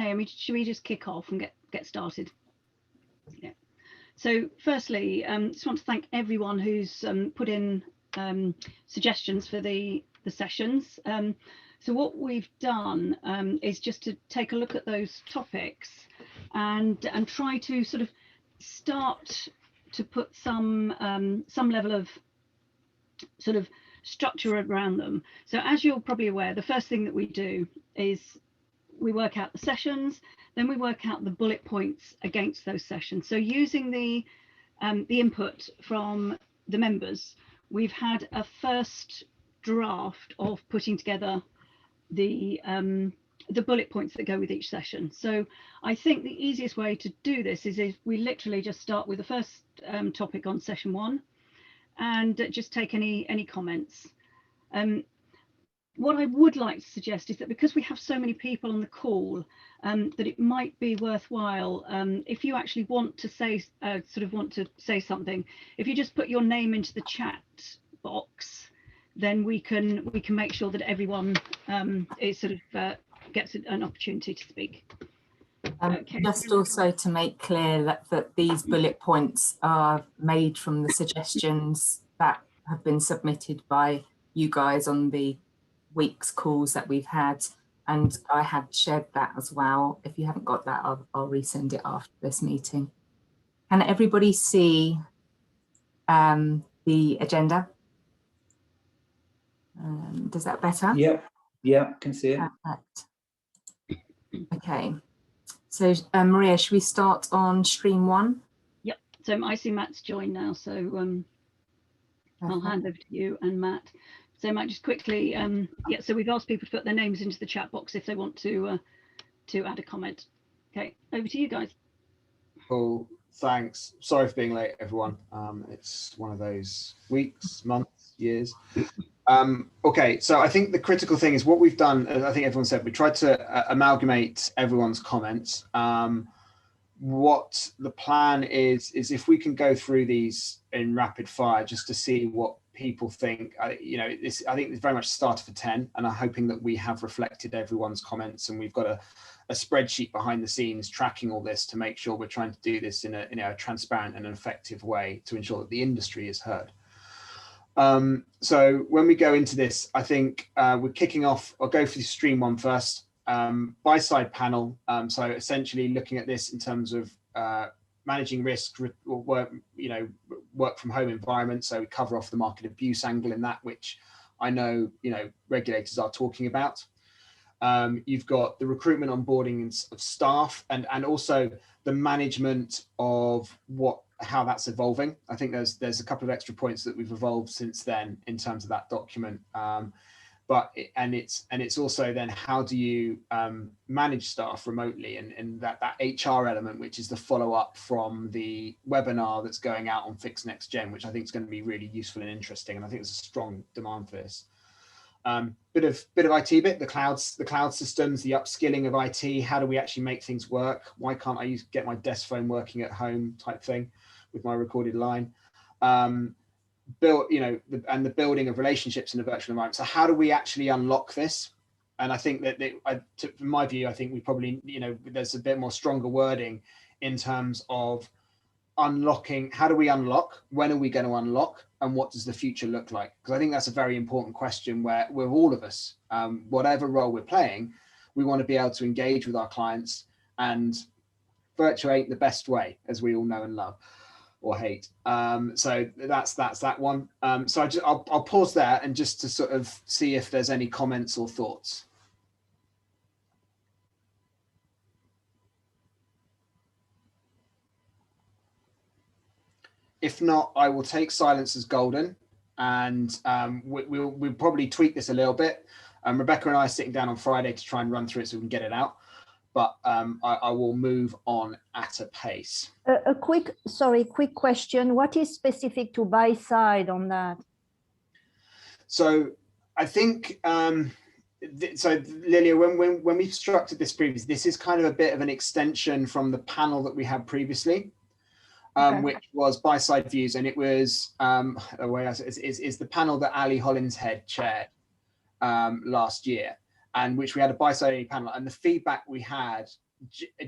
Naomi, should we just kick off and get started? Yeah. So firstly, just want to thank everyone who's put in suggestions for the sessions. So what we've done is just to take a look at those topics and try to sort of start to put some level of sort of structure around them. So as you're probably aware, the first thing that we do is we work out the sessions, then we work out the bullet points against those sessions. So using the input from the members, we've had a first draft of putting together the bullet points that go with each session. So I think the easiest way to do this is if we literally just start with the first topic on session 1 and just take any comments. What I would like to suggest is that because we have so many people on the call, that it might be worthwhile if you actually want to say something, if you just put your name into the chat box, then we can make sure that everyone is sort of gets an opportunity to speak. Okay. Just also to make clear that these bullet points are made from the suggestions that have been submitted by you guys on the week's calls that we've had, and I had shared that as well. If you haven't got that, I'll resend it after this meeting. Can everybody see the agenda? Does that better? Yeah, can see it. Perfect. Okay, so Maria, should we start on stream 1? Yep, so I see Matt's joined now, so I'll hand over to you and Matt. So Matt, just quickly, yeah, so we've asked people to put their names into the chat box if they want to add a comment. Okay, over to you guys. Cool, thanks. Sorry for being late, everyone. It's one of those weeks, months, years. Okay, so I think the critical thing is what we've done, as I think everyone said, we tried to amalgamate everyone's comments. What the plan is if we can go through these in rapid fire just to see what people think. I think it's very much started for 10, and I'm hoping that we have reflected everyone's comments, and we've got a spreadsheet behind the scenes tracking all this to make sure we're trying to do this in a transparent and effective way to ensure that the industry is heard. So when we go into this, I think we're kicking off. I'll go for stream 1 first. Buy-side panel. So essentially looking at this in terms of managing risk, work from home environment. So we cover off the market abuse angle in that, which I know regulators are talking about. You've got the recruitment, onboarding of staff, and also the management of how that's evolving. I think there's a couple of extra points that we've evolved since then in terms of that document. It's also then how do you manage staff remotely, and that HR element, which is the follow-up from the webinar that's going out on Fix Next Gen, which I think is going to be really useful and interesting, and I think there's a strong demand for this. Bit of IT the cloud systems, the upskilling of IT. How do we actually make things work? Why can't I get my desk phone working at home type thing with my recorded line? And the building of relationships in a virtual environment. So how do we actually unlock this? And I think that from my view, I think we probably, there's a bit more stronger wording in terms of unlocking. How do we unlock? When are we going to unlock? And what does the future look like? Because I think that's a very important question where all of us, whatever role we're playing, we want to be able to engage with our clients and virtuate the best way, as we all know and love. Or hate. So that's that one. So I'll pause there and just to sort of see if there's any comments or thoughts. If not, I will take silence as golden, and we'll probably tweak this a little bit. Rebecca and I are sitting down on Friday to try and run through it so we can get it out. But I will move on at a pace. A quick question. What is specific to buy side on that? So I think, so Lilia, when we structured this previously, this is kind of a bit of an extension from the panel that we had previously, which was buy side views. And it was, the way I say is the panel that Ali Hollinshead chaired last year, and which we had a buy-side panel, and the feedback we had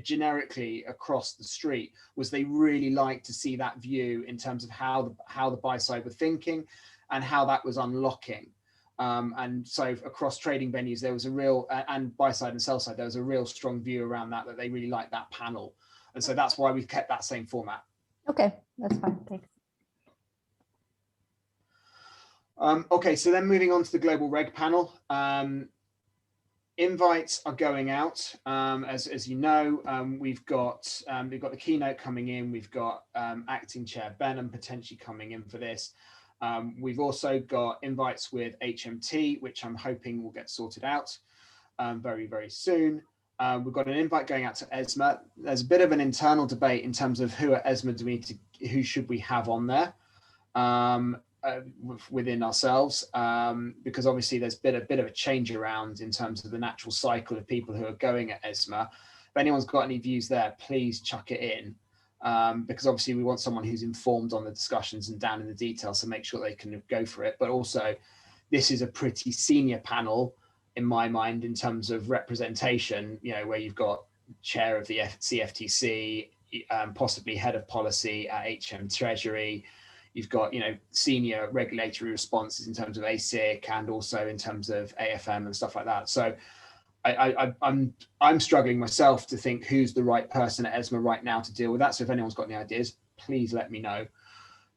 generically across the street was they really liked to see that view in terms of how the buy side were thinking and how that was unlocking. And so across trading venues, there was a real, and buy side and sell side, there was a real strong view around that they really liked that panel. And so that's why we've kept that same format. Okay, that's fine. Thanks. Okay, so then moving on to the global reg panel. Invites are going out. As you know, we've got the keynote coming in. We've got acting chair Benham potentially coming in for this. We've also got invites with HMT, which I'm hoping will get sorted out very, very soon. We've got an invite going out to ESMA. There's a bit of an internal debate in terms of who at ESMA who should we have on there within ourselves, because obviously there's been a bit of a change around in terms of the natural cycle of people who are going at ESMA. If anyone's got any views there, please chuck it in, because obviously we want someone who's informed on the discussions and down in the details to make sure they can go for it. But also, this is a pretty senior panel in my mind in terms of representation, you know, where you've got chair of the CFTC, possibly head of policy at HM Treasury. You've got, you know, senior regulatory responses in terms of ASIC and also in terms of AFM and stuff like that. So I'm struggling myself to think who's the right person at ESMA right now to deal with that. So if anyone's got any ideas, please let me know.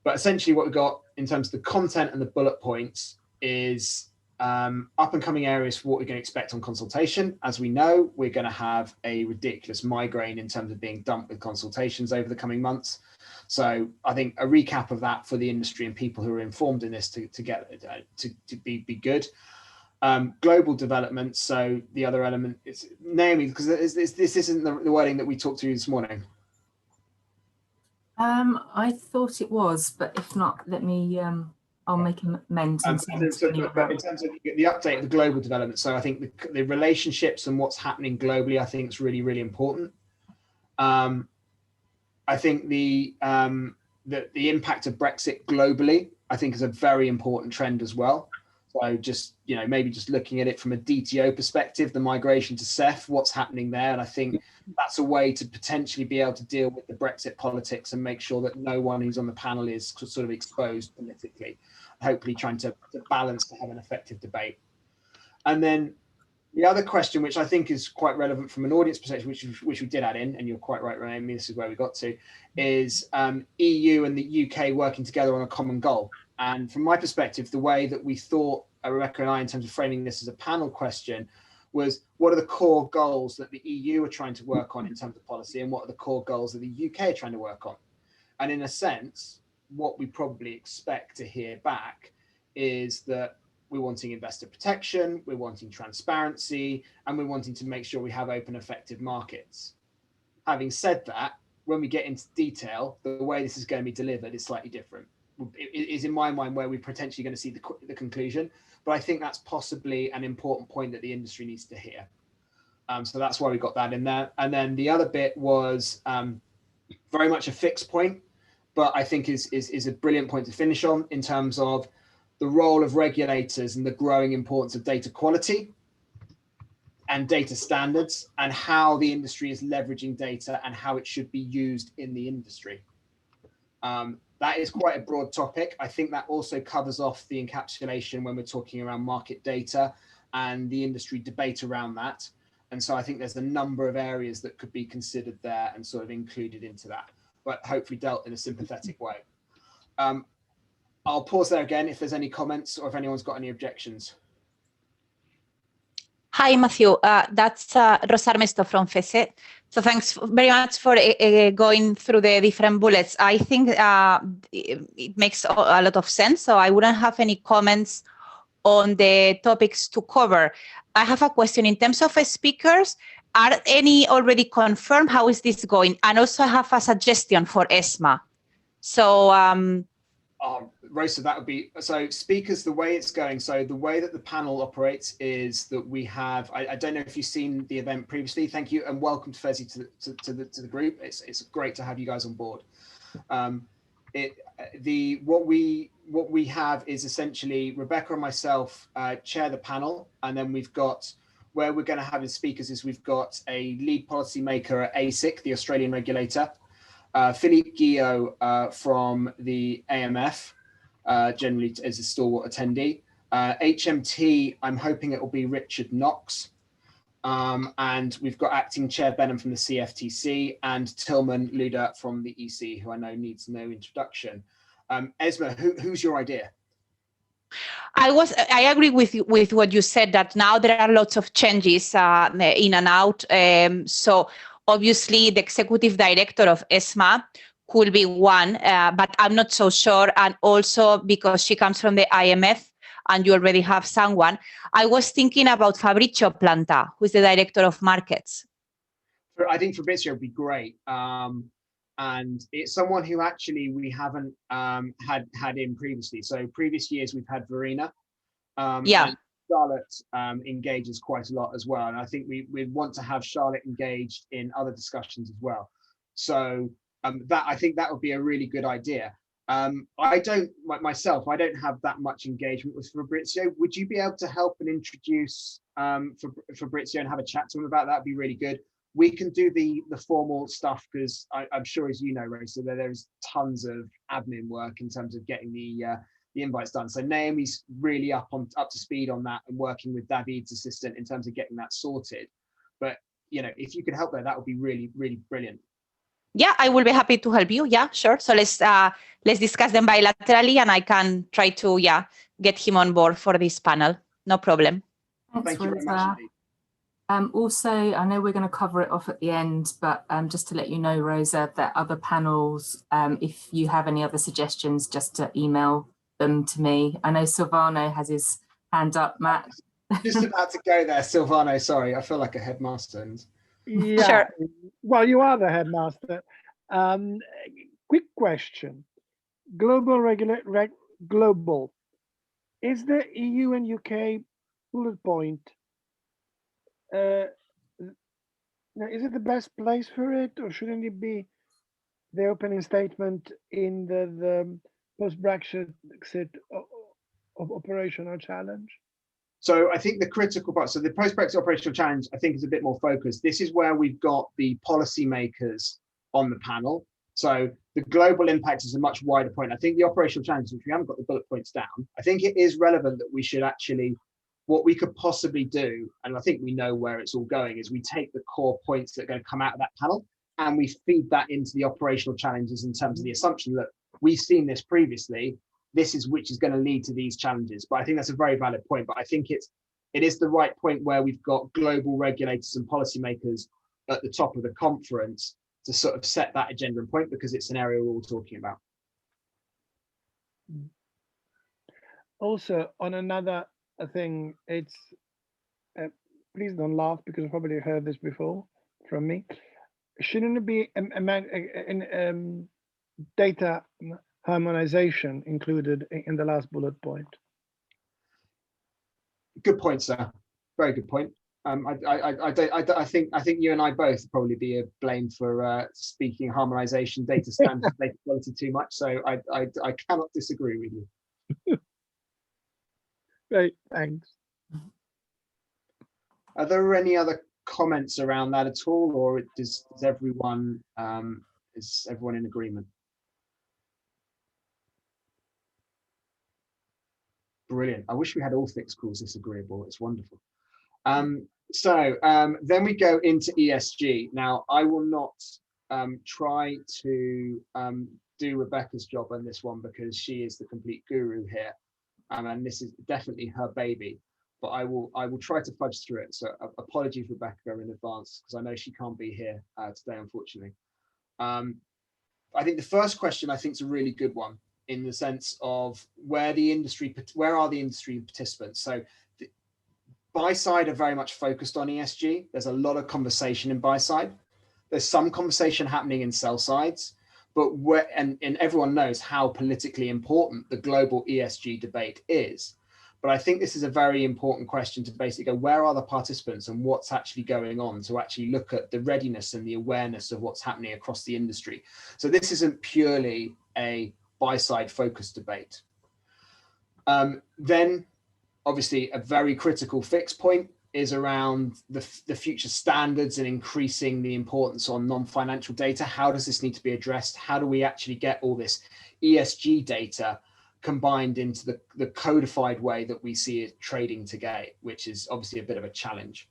But essentially what we've got in terms of the content and the bullet points is up and coming areas for what we're going to expect on consultation. As we know, we're going to have a ridiculous migraine in terms of being dumped with consultations over the coming months. So I think a recap of that for the industry and people who are informed in this to be good. Global development. So the other element is Naomi, because this isn't the wording that we talked to this morning. I thought it was, but if not, let me. I'll make amends. But in terms of the update of the global development, so I think the relationships and what's happening globally, I think is really, really important. I think the impact of Brexit globally, I think, is a very important trend as well. So just, you know, maybe just looking at it from a DTO perspective, the migration to CEF, what's happening there. And I think that's a way to potentially be able to deal with the Brexit politics and make sure that no one who's on the panel is sort of exposed politically, hopefully trying to balance to have an effective debate. And then the other question, which I think is quite relevant from an audience perspective, which we did add in, and you're quite right, Rami, this is where we got to, is EU and the UK working together on a common goal. And from my perspective, the way that we thought, Rebecca and I, in terms of framing this as a panel question, was what are the core goals that the EU are trying to work on in terms of policy, and what are the core goals that the UK are trying to work on? And in a sense, what we probably expect to hear back is that we're wanting investor protection, we're wanting transparency, and we're wanting to make sure we have open, effective markets. Having said that, when we get into detail, the way this is going to be delivered is slightly different. It is, in my mind, where we're potentially going to see the conclusion. But I think that's possibly an important point that the industry needs to hear. So that's why we got that in there. And then the other bit was very much a fixed point, but I think is a brilliant point to finish on in terms of the role of regulators and the growing importance of data quality and data standards, and how the industry is leveraging data and how it should be used in the industry. That is quite a broad topic. I think that also covers off the encapsulation when we're talking around market data and the industry debate around that. And so I think there's a number of areas that could be considered there and sort of included into that, but hopefully dealt in a sympathetic way. I'll pause there again if there's any comments or if anyone's got any objections. Hi, Matthew. That's Rosa Armesto from FESE. So thanks very much for going through the different bullets. I think it makes a lot of sense. So I wouldn't have any comments on the topics to cover. I have a question in terms of speakers. Are any already confirmed? How is this going? And also I have a suggestion for ESMA. So Rosa, that would be, so speakers, the way it's going, so the way that the panel operates is that we have, I don't know if you've seen the event previously, thank you, and welcome to Fezzi to the group. It's great to have you guys on board. What we have is essentially Rebecca and myself chair the panel, and then we've got where we're going to have as speakers is we've got a lead policymaker at ASIC, the Australian regulator, Philippe Guillot from the AMF, generally as a stalwart attendee. HMT, I'm hoping it will be Richard Knox. And we've got acting chair Benham from the CFTC and Tillman Luda from the EC, who I know needs no introduction. Esma, who's your idea? I agree with what you said, that now there are lots of changes in and out. So obviously the executive director of ESMA could be one, but I'm not so sure. And also because she comes from the IMF and you already have someone, I was thinking about Fabrizio Planta, who is the director of markets. I think Fabrizio would be great. And it's someone who actually we haven't had in previously. So previous years we've had Verena. And Charlotte engages quite a lot as well. And I think we want to have Charlotte engaged in other discussions as well. So I think that would be a really good idea. I don't have that much engagement with Fabrizio. Would you be able to help and introduce Fabrizio and have a chat to him about that? That'd be really good. We can do the formal stuff because I'm sure, as you know, Rosa, there's tons of admin work in terms of getting the invites done. So Naomi's really up to speed on that and working with David's assistant in terms of getting that sorted. But if you could help there, that would be really, really brilliant. Yeah, I will be happy to help you. Yeah, sure. So let's discuss them bilaterally, and I can try to get him on board for this panel. No problem. Thank you very much. Also, I know we're going to cover it off at the end, but just to let you know, Rosa, that other panels, if you have any other suggestions, just to email them to me. I know Silvano has his hand up, Matt. Just about to go there, Silvano. Sorry, I feel like a headmaster. Yeah, sure. Well, you are the headmaster. Quick question. Global. Is the EU and UK bullet point, is it the best place for it, or shouldn't it be the opening statement in the post-Brexit of operational challenge? So I think the critical part, so the post-Brexit operational challenge, I think is a bit more focused. This is where we've got the policymakers on the panel. So the global impact is a much wider point. I think the operational challenge, which we haven't got the bullet points down, I think it is relevant that we should actually, what we could possibly do, and I think we know where it's all going, is we take the core points that are going to come out of that panel and we feed that into the operational challenges in terms of the assumption that we've seen this previously. This is which is going to lead to these challenges. But I think that's a very valid point. But I think it is the right point where we've got global regulators and policymakers at the top of the conference to sort of set that agenda and point, because it's an area we're all talking about. Also, on another thing, it's please don't laugh because I've probably heard this before from me. Shouldn't it be data harmonization included in the last bullet point? Good point, sir. Very good point. I think you and I both probably be blamed for speaking harmonization, data standards, data quality too much. So I cannot disagree with you. Great, thanks. Are there any other comments around that at all, or is everyone in agreement? Brilliant. I wish we had all fixed calls this agreeable. It's wonderful. Then we go into ESG. Now, I will not try to do Rebecca's job on this one because she is the complete guru here, and this is definitely her baby. But I will try to fudge through it. So apologies, Rebecca, in advance, because I know she can't be here today, unfortunately. I think the first question I think is a really good one, in the sense of where are the industry participants? So the buy side are very much focused on ESG. There's a lot of conversation in buy side. There's some conversation happening in sell sides, but and everyone knows how politically important the global ESG debate is. But I think this is a very important question to basically go, where are the participants and what's actually going on, to actually look at the readiness and the awareness of what's happening across the industry. So this isn't purely a buy-side focused debate. Then obviously a very critical fixed point is around the future standards and increasing the importance on non-financial data. How does this need to be addressed? How do we actually get all this ESG data combined into the codified way that we see it trading today, which is obviously a bit of a challenge.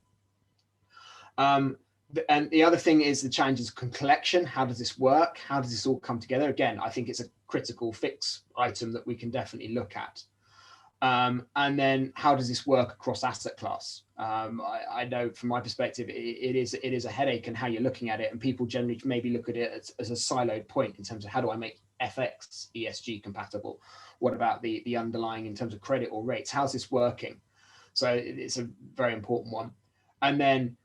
And the other thing is the challenges of collection. How does this work? How does this all come together? Again, I think it's a critical fix item that we can definitely look at. And then how does this work across asset class? I know from my perspective, it is a headache and how you're looking at it. And people generally maybe look at it as a siloed point in terms of how do I make FX ESG compatible? What about the underlying in terms of credit or rates? How's this working? So it's a very important one. And then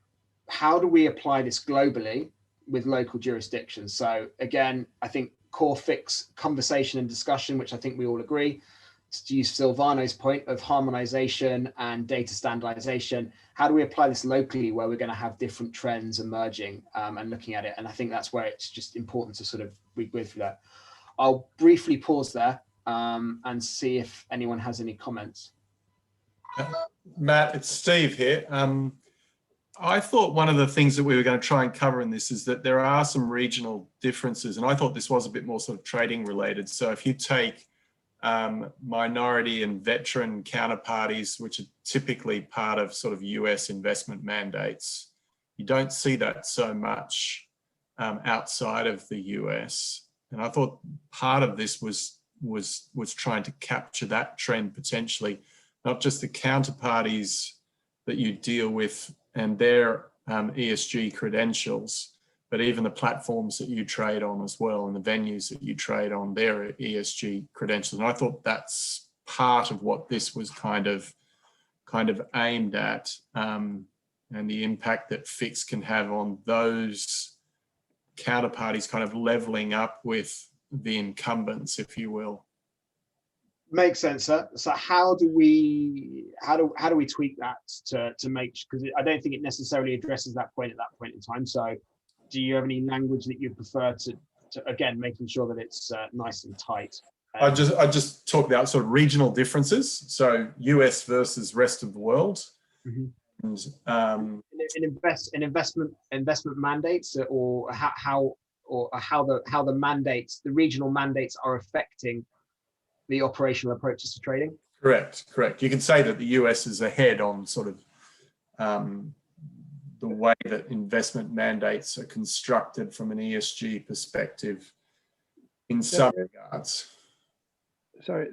how do we apply this globally with local jurisdictions? So again, I think core fix conversation and discussion, which I think we all agree. To use Silvano's point of harmonization and data standardization, how do we apply this locally where we're going to have different trends emerging and looking at it? And I think that's where it's just important to sort of go through that. I'll briefly pause there and see if anyone has any comments. Matt, it's Steve here. I thought one of the things that we were going to try and cover in this is that there are some regional differences, and I thought this was a bit more sort of trading related. So if you take minority and veteran counterparties, which are typically part of sort of US investment mandates, you don't see that so much outside of the US. And I thought part of this was trying to capture that trend potentially, not just the counterparties that you deal with and their ESG credentials, but even the platforms that you trade on as well and the venues that you trade on their ESG credentials. And I thought that's part of what this was kind of aimed at, and the impact that FIX can have on those counterparties kind of leveling up with the incumbents, if you will. Makes sense, sir. So how do we tweak that to make, because I don't think it necessarily addresses that point at that point in time. So do you have any language that you prefer to again, making sure that it's nice and tight? I just talk about sort of regional differences. So US versus rest of the world. Mm-hmm. And, investment mandates, or how the mandates, the regional mandates are affecting the operational approaches to trading? Correct. You can say that the US is ahead on sort of the way that investment mandates are constructed from an ESG perspective in some regards. Sorry,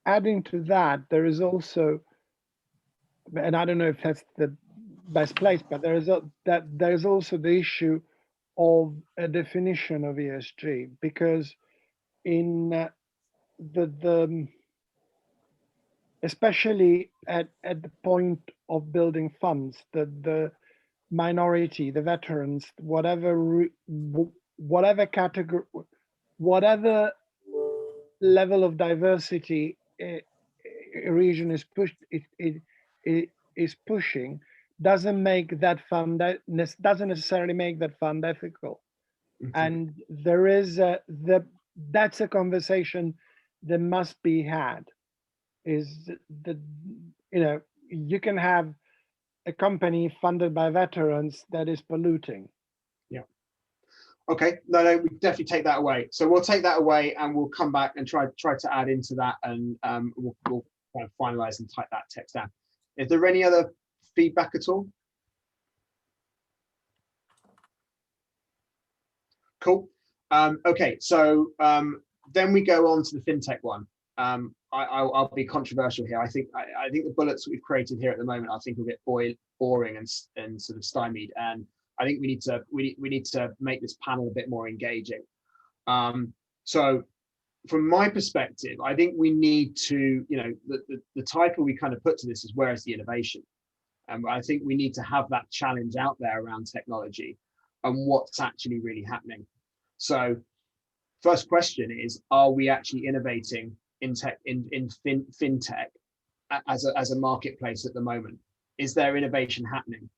adding to that, there is also, and I don't know if that's the best place, but there's also the issue of a definition of ESG, because in the especially at the point of building funds, the minority, the veterans, whatever category, whatever level of diversity a region is pushing, doesn't necessarily make that fund ethical. Mm-hmm. And there is that's a conversation that must be had. Is that, you can have a company funded by veterans that is polluting. Yeah. Okay. No, we definitely take that away. So we'll take that away and we'll come back and try to add into that, and we'll kind of finalize and type that text down. Is there any other feedback at all? Cool. Okay. So then we go on to the fintech one. I'll be controversial here. I think the bullets we've created here at the moment, I think will get boring and sort of stymied. And I think we need to make this panel a bit more engaging. So from my perspective, I think we need to, the title we kind of put to this is where is the innovation? And I think we need to have that challenge out there around technology and what's actually really happening. So first question is, are we actually innovating in fintech as a marketplace at the moment? Is there innovation happening?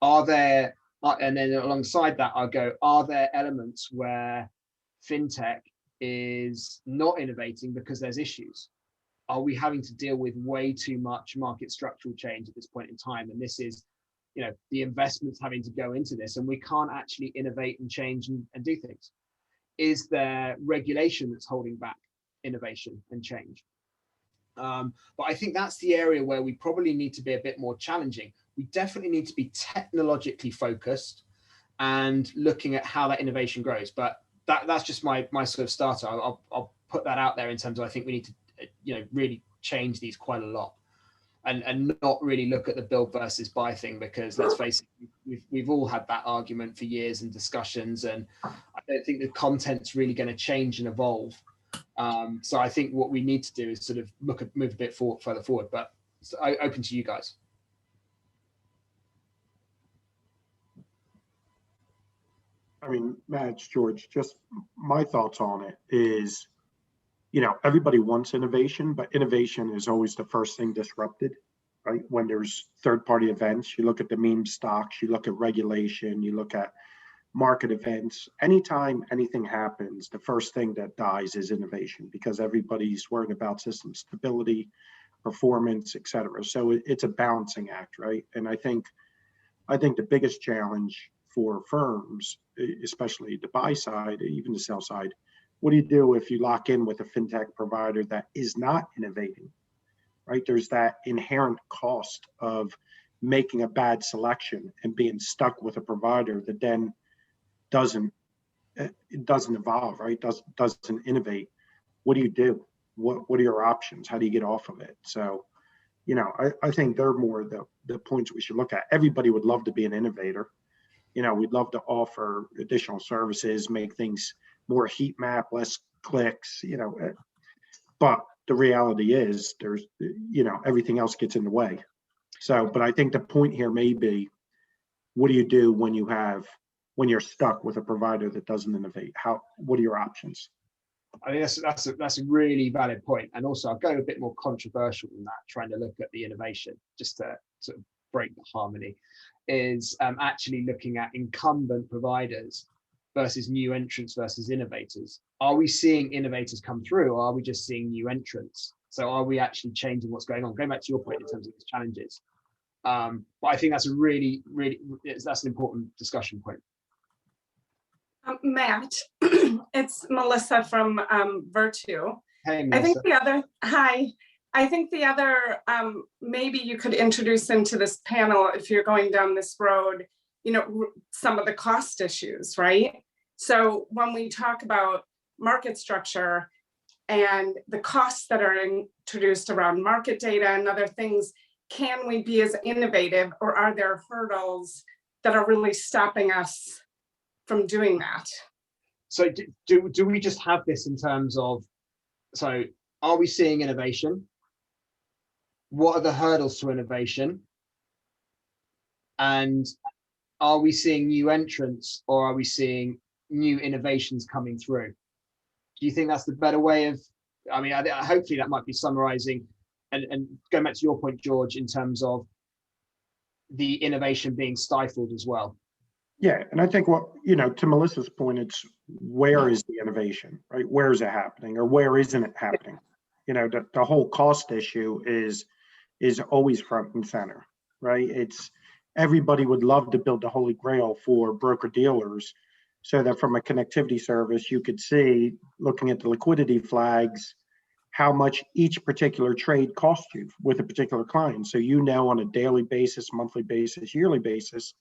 And then alongside that, I'll go, are there elements where fintech is not innovating because there's issues? are we having to deal with way too much market structural change at this point in time? And this is, you know, the investments having to go into this, and we can't actually innovate and change and do things. Is there regulation that's holding back innovation and change? But I think that's the area where we probably need to be a bit more challenging. We definitely need to be technologically focused and looking at how that innovation grows. But that's just my sort of starter. I'll put that out there in terms of, I think we need to, you know, really change these quite a lot, and not really look at the build versus buy thing, because let's face it, we've all had that argument for years and discussions, and I don't think the content's really going to change and evolve. So I think what we need to do is sort of move a bit further forward, but open to you guys. I mean, Matt, George, just my thoughts on it is, you know, everybody wants innovation, but innovation is always the first thing disrupted, right? When there's third-party events, you look at the meme stocks, you look at regulation, you look at market events. Anytime anything happens, the first thing that dies is innovation, because everybody's worried about system stability, performance, et cetera. So it's a balancing act, right? And I think the biggest challenge for firms, especially the buy side, even the sell side, what do you do if you lock in with a fintech provider that is not innovating, right? There's that inherent cost of making a bad selection and being stuck with a provider that then doesn't evolve, right? Doesn't innovate. What do you do? What are your options? How do you get off of it? So, you know, I think they're more the points we should look at. Everybody would love to be an innovator. You know, we'd love to offer additional services, make things more heat map, less clicks, you know, but the reality is there's, you know, everything else gets in the way. So, but I think the point here may be, what do you do when you're stuck with a provider that doesn't innovate? What are your options? I think that's a really valid point. And also I'll go a bit more controversial than that, trying to look at the innovation, just to sort of break the harmony, is actually looking at incumbent providers versus new entrants versus innovators. Are we seeing innovators come through, or are we just seeing new entrants? So are we actually changing what's going on? Going back to your point in terms of these challenges. But I think that's a that's an important discussion point. Matt, it's Melissa from Virtu. Hey, Melissa. I think the other, maybe you could introduce into this panel, if you're going down this road, you know, some of the cost issues, right? So when we talk about market structure and the costs that are introduced around market data and other things, can we be as innovative, or are there hurdles that are really stopping us from doing that? So do we just have this in terms of, so are we seeing innovation? What are the hurdles to innovation? And are we seeing new entrants, or are we seeing new innovations coming through? Do you think that's the better way of, I mean, hopefully that might be summarizing and going back to your point, George, in terms of the innovation being stifled as well. Yeah, and I think what, you know, to Melissa's point, it's where is the innovation, right? Where is it happening, or where isn't it happening? You know, the whole cost issue is always front and center, right? It's everybody would love to build the holy grail for broker dealers, so that from a connectivity service, you could see, looking at the liquidity flags, how much each particular trade costs you with a particular client. So you know on a daily basis, monthly basis, yearly basis,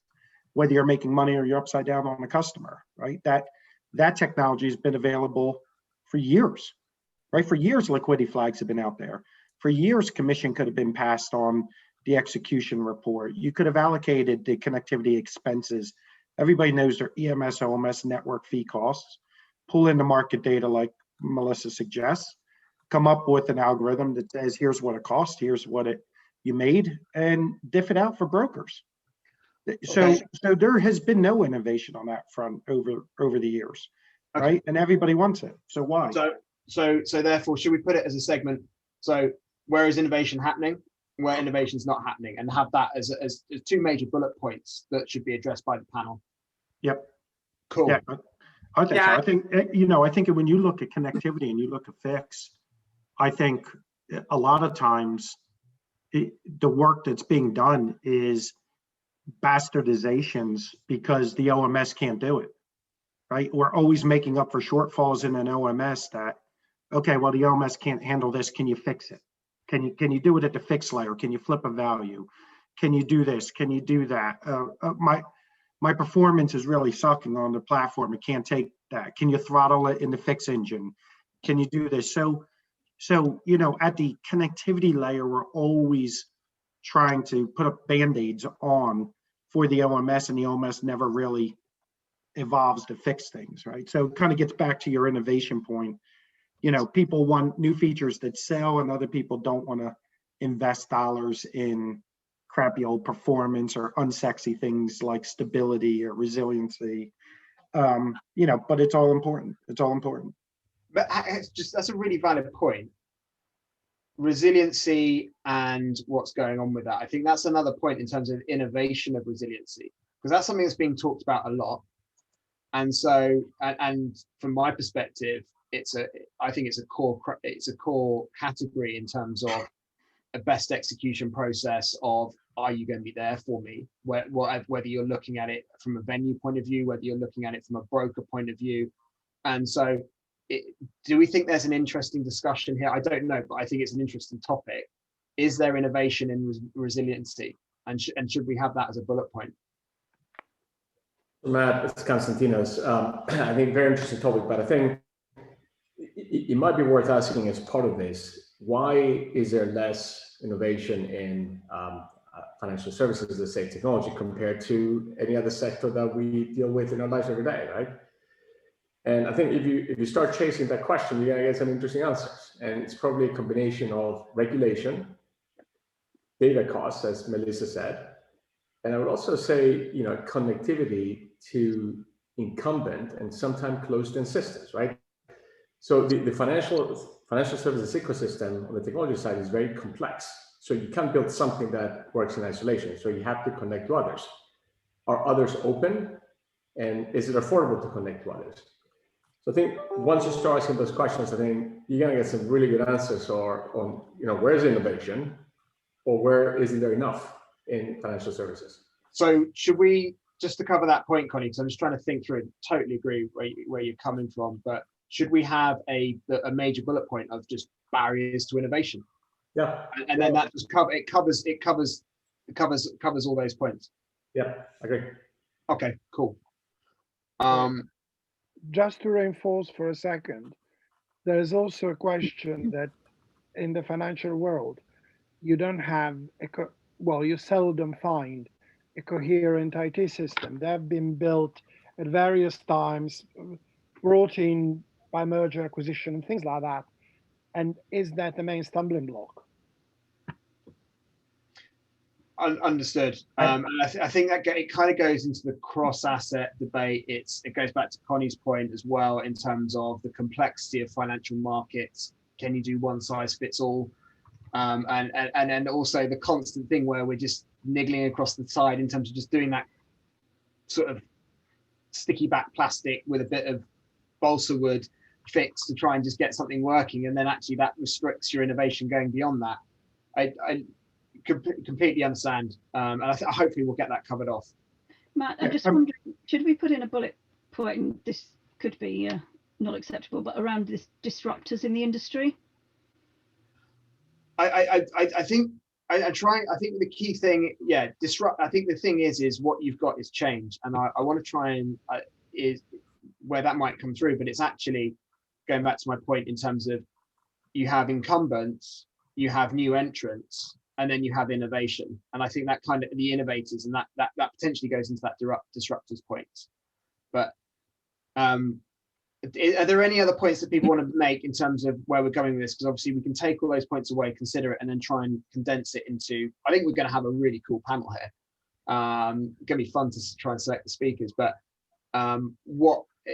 whether you're making money or you're upside down on a customer, right? That technology has been available for years, right? For years, liquidity flags have been out there. For years, commission could have been passed on the execution report. You could have allocated the connectivity expenses. Everybody knows their EMS, OMS network fee costs. Pull in the market data like Melissa suggests. Come up with an algorithm that says, here's what it costs, here's what you made, and diff it out for brokers. So there has been no innovation on that front over the years, right? And everybody wants it. So why? So therefore, should we put it as a segment? So where is innovation happening? Where innovation is not happening, and have that as two major bullet points that should be addressed by the panel. Yep. Cool. Yeah, I think so. I think, you know, I think when you look at connectivity and you look at fix, I think a lot of times the work that's being done is bastardizations because the OMS can't do it, right? We're always making up for shortfalls in an OMS that, okay, well, the OMS can't handle this. Can you fix it? Can you do it at the fixed layer? Can you flip a value? Can you do this? Can you do that? My performance is really sucking on the platform. It can't take that. Can you throttle it in the fix engine? Can you do this? So you know, at the connectivity layer, we're always trying to put up band-aids on for the OMS, and the OMS never really evolves to fix things, right? So it kind of gets back to your innovation point. You know, people want new features that sell, and other people don't want to invest dollars in crappy old performance or unsexy things like stability or resiliency. You know, but it's all important. It's all important. But it's just, that's a really valid point. Resiliency and what's going on with that. I think that's another point in terms of innovation of resiliency, because that's something that's being talked about a lot. And so, and from my perspective, I think it's a core category in terms of a best execution process of, are you going to be there for me? Whether you're looking at it from a venue point of view, whether you're looking at it from a broker point of view. And so do we think there's an interesting discussion here? I don't know, but I think it's an interesting topic. Is there innovation in resiliency? And should we have that as a bullet point? Matt, it's Konstantinos. I think very interesting topic, but I think it might be worth asking as part of this, why is there less innovation in financial services, let's say technology, compared to any other sector that we deal with in our lives every day, right? And I think if you start chasing that question, you're gonna get some interesting answers. And it's probably a combination of regulation, data costs, as Melissa said, and I would also say, you know, connectivity to incumbent and sometimes closed-in systems, right? So the financial services ecosystem on the technology side is very complex. So you can't build something that works in isolation. So you have to connect to others. Are others open? And is it affordable to connect to others? So I think once you start asking those questions, I think you're gonna get some really good answers on, you know, where's innovation or where isn't there enough in financial services. So should we, just to cover that point, Connie, because I'm just trying to think through it, totally agree where you're coming from, but should we have a major bullet point of just barriers to innovation? Yeah. And then that just covers all those points. Yeah, I agree. Okay, cool. Just to reinforce for a second, there is also a question that in the financial world, you don't have you seldom find a coherent IT system. They have been built at various times, brought in by merger acquisition and things like that. And is that the main stumbling block? Understood. And I think that it kind of goes into the cross-asset debate. It goes back to Connie's point as well in terms of the complexity of financial markets. Can you do one size fits all? And also the constant thing where we're just niggling across the side in terms of just doing that sort of sticky back plastic with a bit of balsa wood fix to try and just get something working, and then actually that restricts your innovation going beyond that. I completely understand, and hopefully we'll get that covered off. Matt, I'm just wondering, should we put in a bullet point, and this could be not acceptable, but around this disruptors in the industry? I think the key thing, I think the thing is what you've got is change, and I want to try and is where that might come through, but it's actually going back to my point in terms of you have incumbents, you have new entrants, and then you have innovation. And I think that kind of the innovators, and that potentially goes into that disruptors points. But are there any other points that people want to make in terms of where we're going with this? Because obviously we can take all those points away, consider it, and then try and condense it into, I think we're going to have a really cool panel here. It's going to be fun to try and select the speakers, but are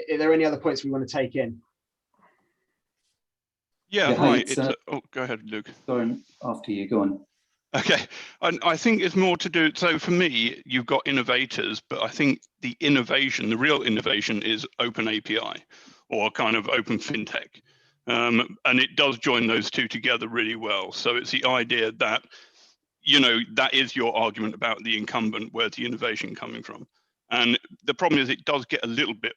there any other points we want to take in? Yeah, hi. Go ahead, Luke. Sorry, after you, go on. Okay, I think it's more to do, so for me, you've got innovators, but I think the innovation, the real innovation is open API or kind of open fintech. And it does join those two together really well. So it's the idea that, you know, that is your argument about the incumbent, where's the innovation coming from? And the problem is it does get a little bit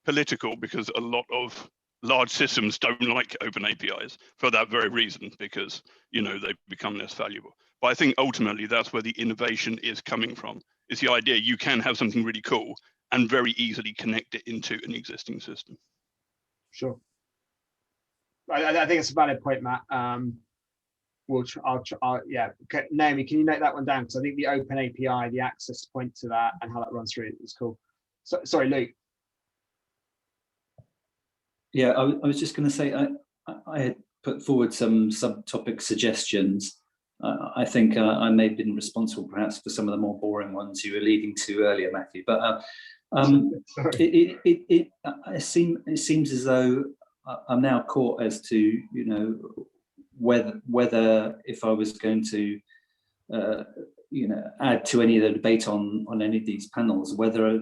political because a lot of large systems don't like open APIs for that very reason, because, you know, they've become less valuable. But I think ultimately that's where the innovation is coming from. It's the idea you can have something really cool and very easily connect it into an existing system. Sure. I think it's a valid point, Matt. Yeah. Okay. Naomi, can you note that one down? Because I think the open API, the access point to that, and how that runs through is cool. So, sorry, Luke. Yeah, I was just going to say I had put forward some subtopic suggestions. I think I may have been responsible perhaps for some of the more boring ones you were leading to earlier, Matthew. But it seems as though I'm now caught as to, you know, whether if I was going to you know, add to any of the debate on any of these panels, whether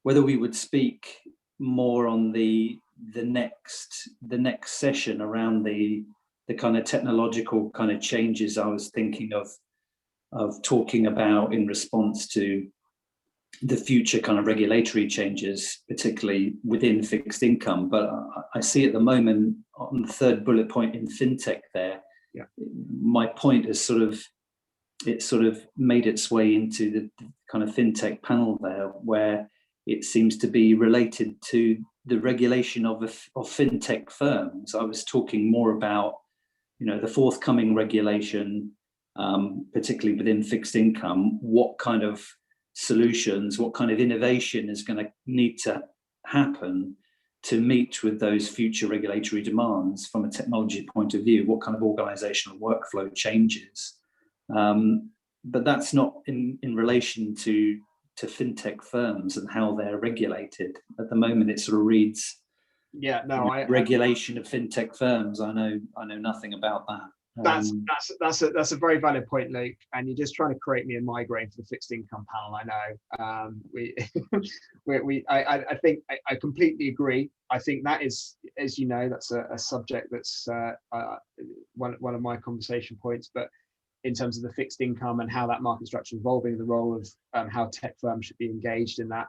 we would speak more on the next session around the kind of technological kind of changes I was thinking of talking about in response to the future kind of regulatory changes, particularly within fixed income. But I see at the moment on the third bullet point in fintech there, yeah, my point is sort of made its way into the kind of fintech panel there, where it seems to be related to the regulation of fintech firms. I was talking more about, you know, the forthcoming regulation, particularly within fixed income, what kind of solutions, what kind of innovation is going to need to happen to meet with those future regulatory demands from a technology point of view, what kind of organizational workflow changes. But that's not in relation to fintech firms and how they're regulated. At the moment, it sort of reads, yeah, no, regulation of fintech firms. I know nothing about that. That's a very valid point, Luke. And you're just trying to create me a migraine for the fixed income panel. I know. I think I completely agree. I think that is, as you know, that's a subject that's one of my conversation points. But in terms of the fixed income and how that market structure is evolving, the role of how tech firms should be engaged in that.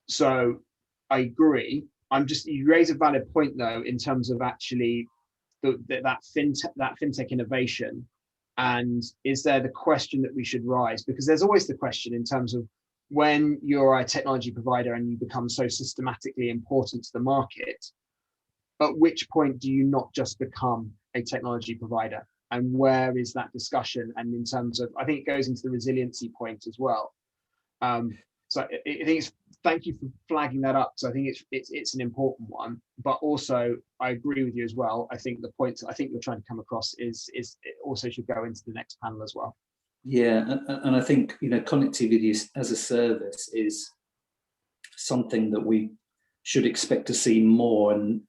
So I agree. You raise a valid point though, in terms of actually that fintech innovation, and is there the question that we should rise? Because there's always the question in terms of when you're a technology provider and you become so systematically important to the market, at which point do you not just become a technology provider? And where is that discussion? And in terms of, I think it goes into the resiliency point as well. So I think thank you for flagging that up, because I think it's an important one. But also, I agree with you as well. I think the point I think you're trying to come across is it also should go into the next panel as well. Yeah, and I think, you know, connectivity as a service is something that we should expect to see more in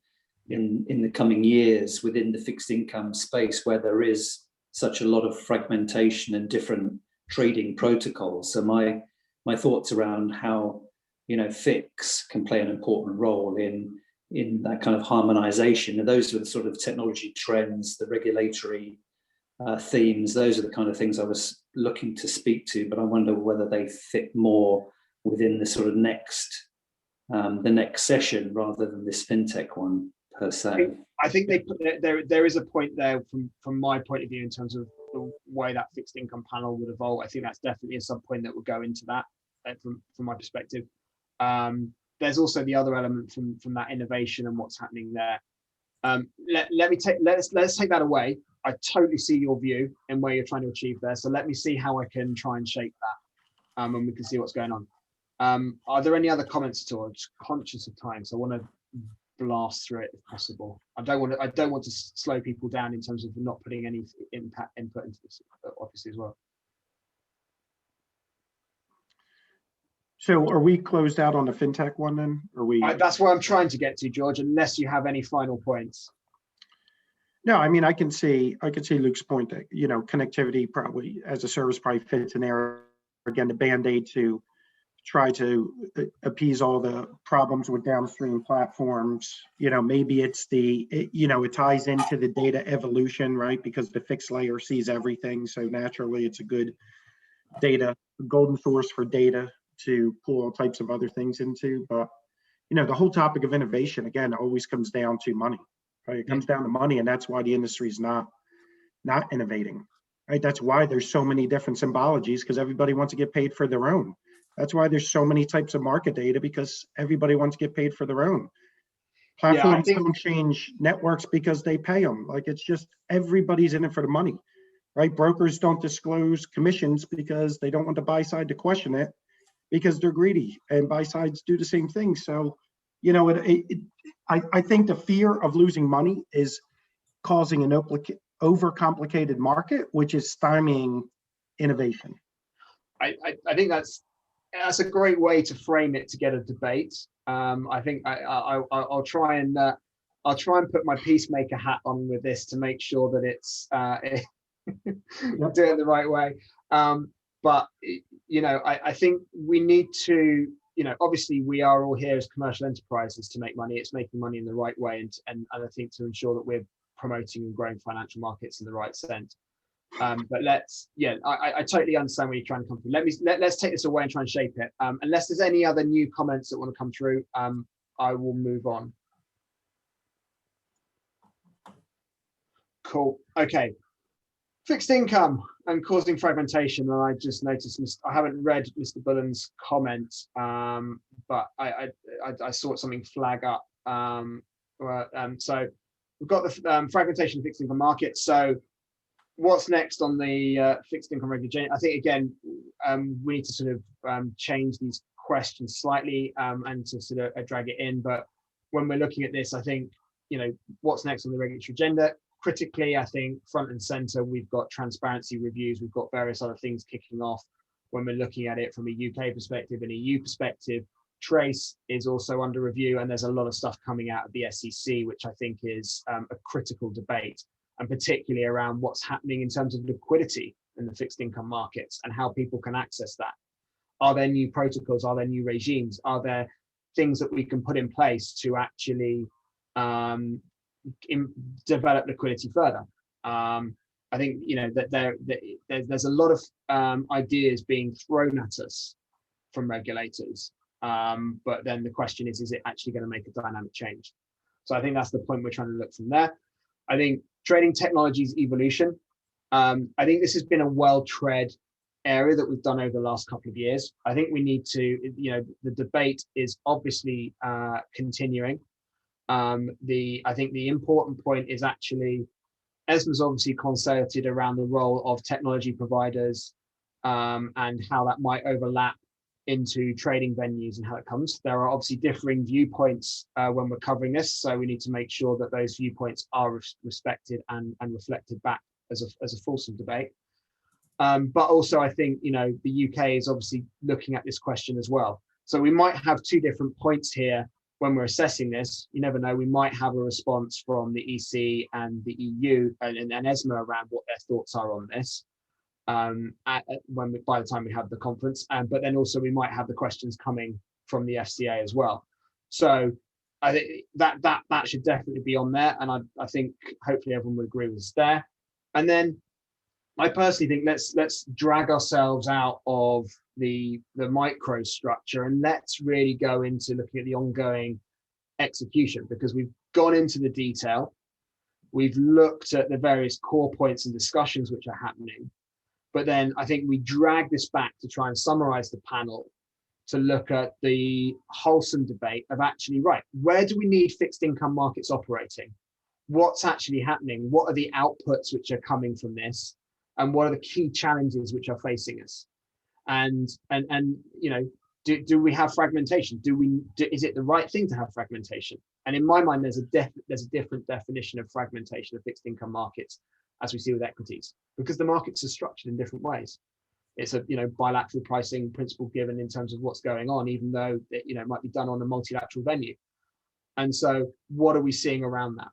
the coming years within the fixed income space, where there is such a lot of fragmentation and different trading protocols. So my thoughts around how, you know, FIX can play an important role in that kind of harmonization, and those are the sort of technology trends, the regulatory themes. Those are the kind of things I was looking to speak to, but I wonder whether they fit more within the sort of the next session rather than this fintech one per se. I think they put there is a point there from my point of view in terms of the way that fixed income panel would evolve. I think that's definitely a sub point that would go into that from my perspective. There's also the other element from that innovation and what's happening there. Let's take that away. I totally see your view and where you're trying to achieve there. So let me see how I can try and shape that, and we can see what's going on. Are there any other comments at all? I'm just conscious of time, so I want to blast through it if possible. I don't want to slow people down in terms of not putting any input into this, obviously, as well. So are we closed out on the fintech one then? Are we? That's where I'm trying to get to, George, unless you have any final points. No, I mean, I can see Luke's point that, you know, connectivity probably as a service probably fits in there. Again, the Band-Aid to try to appease all the problems with downstream platforms. Maybe it's it ties into the data evolution, right? Because the fixed layer sees everything. So naturally it's a good golden source for data to pull all types of other things into. But, the whole topic of innovation, again, always comes down to money, right? It comes down to money, and that's why the industry is not innovating, right? That's why there's so many different symbologies, because everybody wants to get paid for their own. That's why there's so many types of market data, because everybody wants to get paid for their own. Platforms don't change networks because they pay them. Like, it's just everybody's in it for the money, right? Brokers don't disclose commissions because they don't want the buy side to question it, because they're greedy, and buy sides do the same thing. So, I think the fear of losing money is causing an overcomplicated market, which is stymieing innovation. I think that's a great way to frame it to get a debate. I think I'll try and put my peacemaker hat on with this to make sure that it's do it the right way. But I think we need to, obviously we are all here as commercial enterprises to make money. It's making money in the right way, and I think to ensure that we're promoting and growing financial markets in the right sense. But I totally understand where you're trying to come from. Let's take this away and try and shape it. Unless there's any other new comments that want to come through, I will move on. Cool. Okay. Fixed income and causing fragmentation. And I just noticed, I haven't read Mr. Bullen's comment, but I saw something flag up. So we've got the fragmentation of fixed income market. So what's next on the fixed income regulation? I think, again, we need to sort of change these questions slightly and to sort of drag it in. But when we're looking at this, I think, what's next on the regulatory agenda? Critically, I think front and center, we've got transparency reviews, we've got various other things kicking off. When we're looking at it from a UK perspective and EU perspective, Trace is also under review, and there's a lot of stuff coming out of the SEC, which I think is a critical debate, and particularly around what's happening in terms of liquidity in the fixed income markets and how people can access that. Are there new protocols? Are there new regimes? Are there things that we can put in place to actually develop liquidity further? I think that there's a lot of ideas being thrown at us from regulators, but then the question is it actually going to make a dynamic change? So I think that's the point we're trying to look from there. I think trading technologies evolution. I think this has been a well-tread area that we've done over the last couple of years. I think we need to, the debate is obviously continuing. I think the important point is actually ESMA's obviously concerted around the role of technology providers and how that might overlap into trading venues and how it comes. There are obviously differing viewpoints when we're covering this, so we need to make sure that those viewpoints are respected and reflected back as a fulsome debate. But also I think, the UK is obviously looking at this question as well. So we might have two different points here when we're assessing this. You never know, we might have a response from the EC and the EU and ESMA around what their thoughts are on this by the time we have the conference. But then also we might have the questions coming from the FCA as well. So I think that should definitely be on there, and I think hopefully everyone would agree with us there. And then I personally think let's drag ourselves out of the micro structure and let's really go into looking at the ongoing execution, because we've gone into the detail, we've looked at the various core points and discussions which are happening, but then I think we drag this back to try and summarize the panel to look at the wholesome debate of actually, right, where do we need fixed income markets operating? What's actually happening? What are the outputs which are coming from this? And what are the key challenges which are facing us? And do we have fragmentation? Is it the right thing to have fragmentation? And in my mind, there's a different definition of fragmentation of fixed income markets as we see with equities, because the markets are structured in different ways. It's a bilateral pricing principle given in terms of what's going on, even though it might be done on a multilateral venue. And so what are we seeing around that?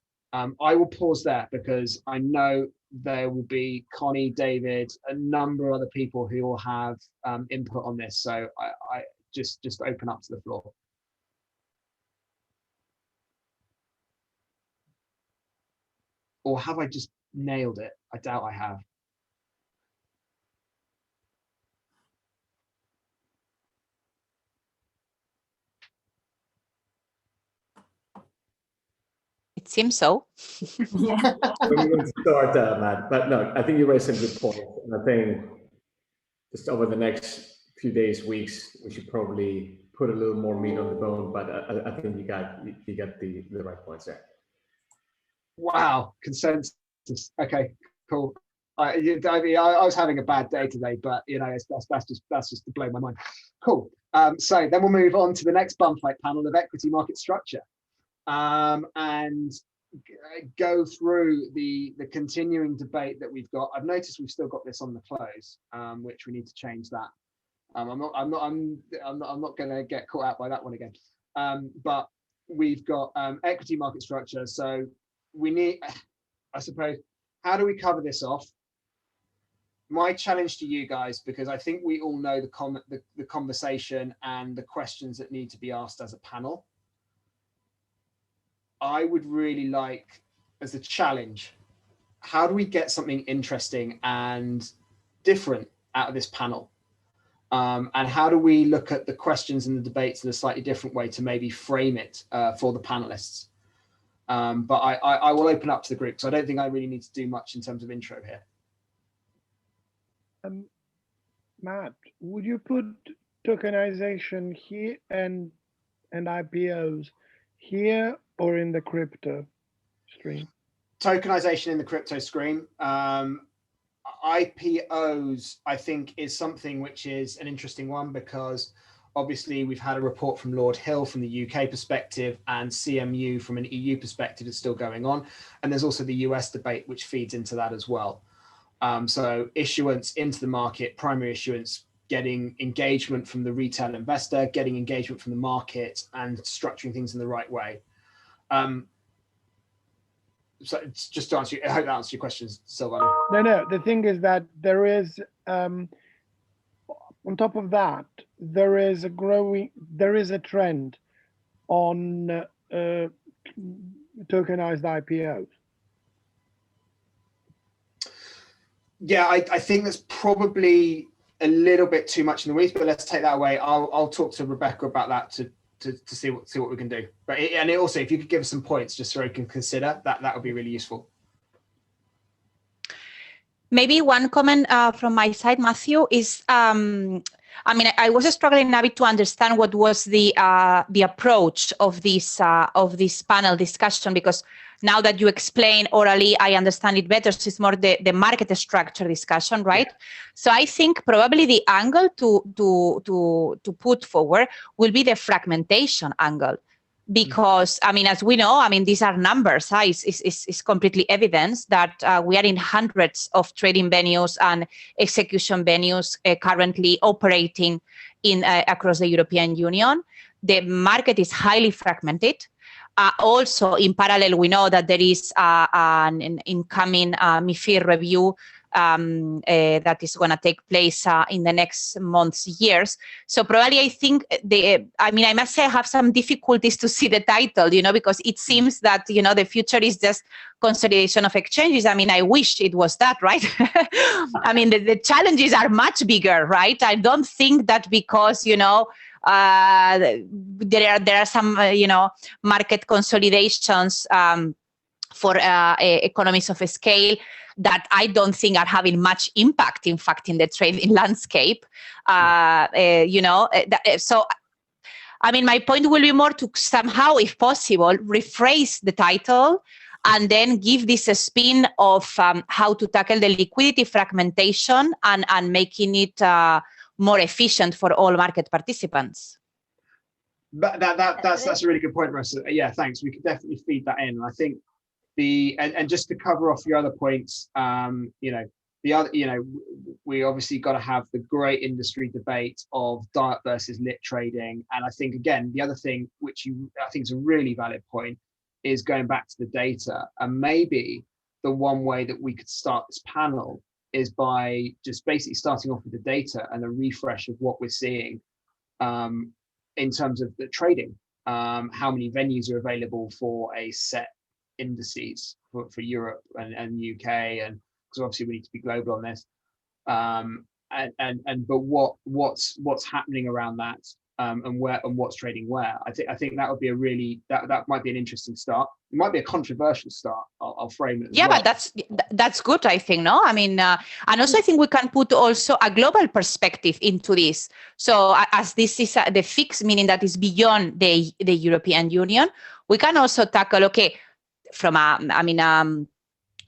I will pause there because I know there will be Connie, David, a number of other people who will have input on this. So I just open up to the floor. Or have I just nailed it? I doubt I have. It seems so. Yeah. We're going to start, Matt, but no, I think you raised some good points. And I think just over the next few days, weeks, we should probably put a little more meat on the bone, but I think you got the right points there. Wow, consensus. Okay, cool. I was having a bad day today, but you know, that's just to blow my mind. Cool. So then we'll move on to the next bum fight panel of equity market structure, and go through the continuing debate that we've got. I've noticed we've still got this on the close, which we need to change that. I'm not going to get caught out by that one again. But we've got equity market structure. So we need, I suppose, how do we cover this off? My challenge to you guys, because I think we all know the conversation and the questions that need to be asked as a panel. I would really like, as a challenge, how do we get something interesting and different out of this panel? And how do we look at the questions and the debates in a slightly different way to maybe frame it for the panelists? But I will open up to the group, because I don't think I really need to do much in terms of intro here. Matt, would you put tokenization here and IPOs here or in the crypto stream? Tokenization in the crypto stream. IPOs, I think, is something which is an interesting one, because obviously we've had a report from Lord Hill from the UK perspective, and CMU from an EU perspective is still going on. And there's also the US debate, which feeds into that as well. So issuance into the market, primary issuance, getting engagement from the retail investor, getting engagement from the market, and structuring things in the right way. So it's just to answer you, I hope that answers your questions, Silvano. No, the thing is that there is, on top of that, there is a trend on tokenized IPOs. Yeah, I think that's probably a little bit too much in the weeds, but let's take that away. I'll talk to Rebecca about that to see what we can do. But also, if you could give us some points just so we can consider that would be really useful. Maybe one comment from my side, Matthew, is I mean, I was struggling a bit to understand what was the approach of this panel discussion, because now that you explain orally, I understand it better. So it's more the market structure discussion, right? Yeah. So I think probably the angle to put forward will be the fragmentation angle. Because, I mean, as we know, I mean, these are numbers. It's completely evidence that we are in hundreds of trading venues and execution venues currently operating in across the European Union. The market is highly fragmented. Also, in parallel, we know that there is an incoming MiFIR review that is going to take place in the next months, years. So probably I think I mean, I must say I have some difficulties to see the title, you know, because it seems that, you know, the future is just consolidation of exchanges. I mean, I wish it was that, right? I mean, the challenges are much bigger, right? I don't think that because, you know, there are some, you know, market consolidations for economies of scale that I don't think are having much impact, in fact, in the trading landscape. You know, so, I mean, my point will be more to somehow, if possible, rephrase the title and then give this a spin of how to tackle the liquidity fragmentation and making it more efficient for all market participants. But that's a really good point, Russ. Yeah, thanks. We could definitely feed that in. I think and just to cover off your other points, you know, we obviously got to have the great industry debate of diet versus lit trading. And I think, again, the other thing which I think is a really valid point is going back to the data. And maybe the one way that we could start this panel is by just basically starting off with the data and a refresh of what we're seeing in terms of the trading, how many venues are available for a set indices for Europe and UK, and because obviously we need to be global on this. But what's happening around that, and what's trading where? I think that would be a really that might be an interesting start. It might be a controversial start. I'll frame it. Yeah, well. but that's good, I think. No, I mean, and also I think we can put also a global perspective into this. So as this is the fix, meaning that is beyond the European Union, we can also tackle, okay, from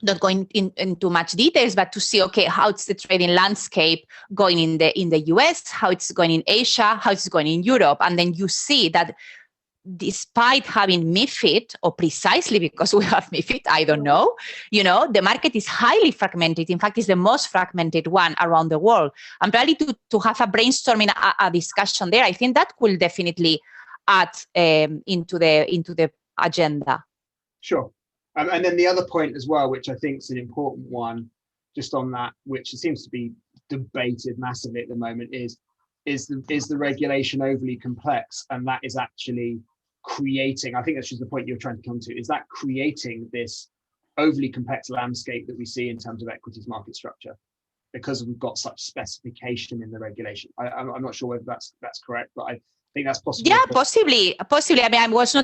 not going into much details, but to see, okay, how it's the trading landscape going in the US, how it's going in Asia, how it's going in Europe. And then you see that despite having MiFID, or precisely because we have MiFID, I don't know, the market is highly fragmented. In fact, it's the most fragmented one around the world. And probably to have a brainstorming, a discussion there, I think that will definitely add into the agenda. Sure. And then the other point as well, which I think is an important one, just on that, which seems to be debated massively at the moment, is the regulation overly complex? And that is actually creating, I think that's just the point you're trying to come to, is that creating this overly complex landscape that we see in terms of equities market structure, because we've got such specification in the regulation. I'm not sure whether that's correct, but I think that's possible. Yeah, possibly. I mean, I was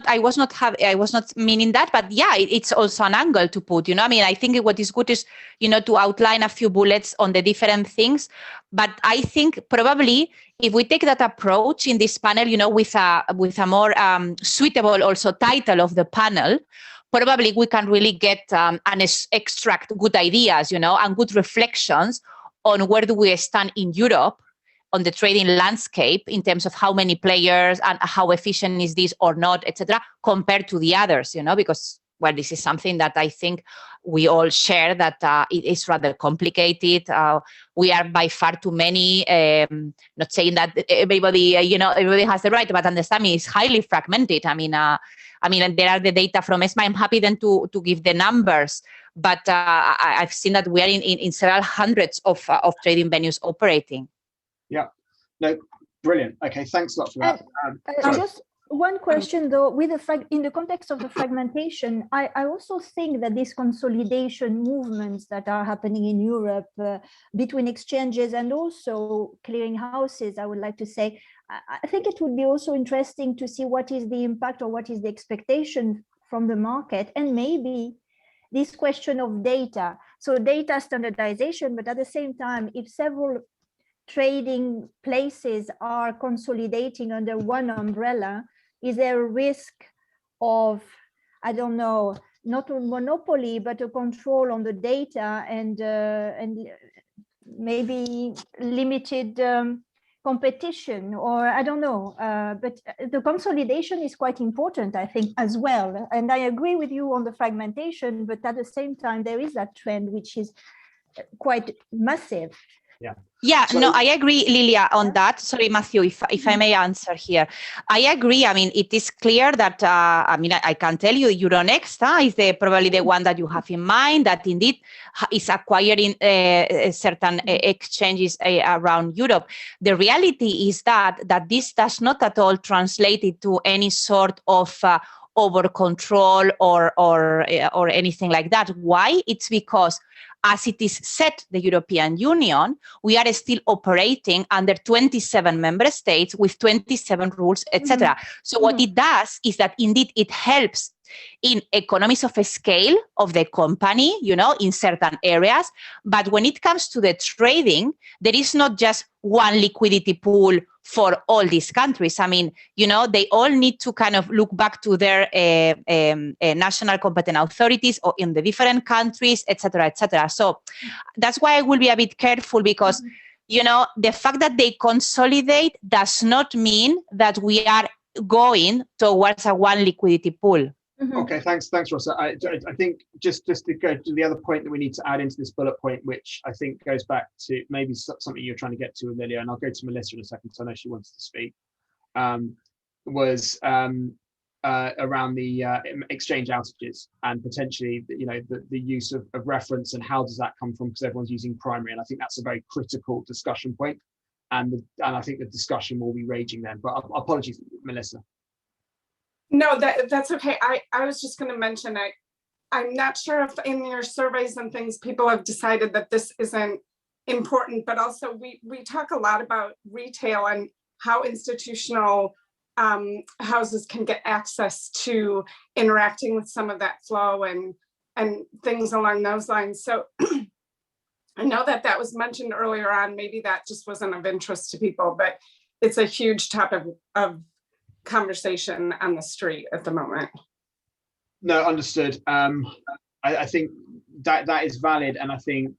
not meaning that, but yeah, it's also an angle to put. I mean, I think what is good is to outline a few bullets on the different things. But I think probably if we take that approach in this panel, with a more suitable also title of the panel, probably we can really get and extract good ideas, and good reflections on where do we stand in Europe on the trading landscape in terms of how many players and how efficient is this or not, etc., compared to the others, because, well, this is something that I think we all share, that it is rather complicated. We are by far too many, not saying that everybody, everybody has the right, but understanding is highly fragmented. I mean, there are the data from ESMA. I'm happy then to give the numbers, but I've seen that we are in several hundreds of trading venues operating. Yeah, no, brilliant. Okay, thanks a lot for that. Just one question though, with in the context of the fragmentation, I also think that these consolidation movements that are happening in Europe between exchanges and also clearing houses, I would like to say, I think it would be also interesting to see what is the impact or what is the expectation from the market, and maybe this question of data. So data standardization, but at the same time, if several trading places are consolidating under one umbrella, is there a risk of, I don't know, not a monopoly, but a control on the data and maybe limited competition, or I don't know, but the consolidation is quite important, I think, as well. And I agree with you on the fragmentation, but at the same time, there is that trend which is quite massive. Yeah, no, I agree, Lilia, on that. Sorry, Matthew, if I may answer here. I agree. I mean, it is clear that, I can tell you Euronext is probably the one that you have in mind, that indeed is acquiring certain exchanges around Europe. The reality is that this does not at all translate into any sort of over control or anything like that. Why? It's because as it is set, the European Union, we are still operating under 27 member states with 27 rules, etc. So what it does is that indeed it helps in economies of scale of the company, in certain areas. But when it comes to the trading, there is not just one liquidity pool for all these countries. I mean, they all need to kind of look back to their national competent authorities or in the different countries, etc., etc. So that's why I will be a bit careful, because, the fact that they consolidate does not mean that we are going towards a one liquidity pool. Okay, thanks, Rosa. I think just to go to the other point that we need to add into this bullet point, which I think goes back to maybe something you're trying to get to, Lilia, and I'll go to Melissa in a second because I know she wants to speak, was around the exchange outages and potentially, the use of reference, and how does that come from, because everyone's using primary, and I think that's a very critical discussion point. and I think the discussion will be raging then. But apologies, Melissa. No, that's okay. I was just going to mention, I'm not sure if in your surveys and things, people have decided that this isn't important, but also we talk a lot about retail and how institutional houses can get access to interacting with some of that flow and things along those lines. So I know that was mentioned earlier on, maybe that just wasn't of interest to people, but it's a huge topic of conversation on the street at the moment. No, understood. I think that is valid, and I think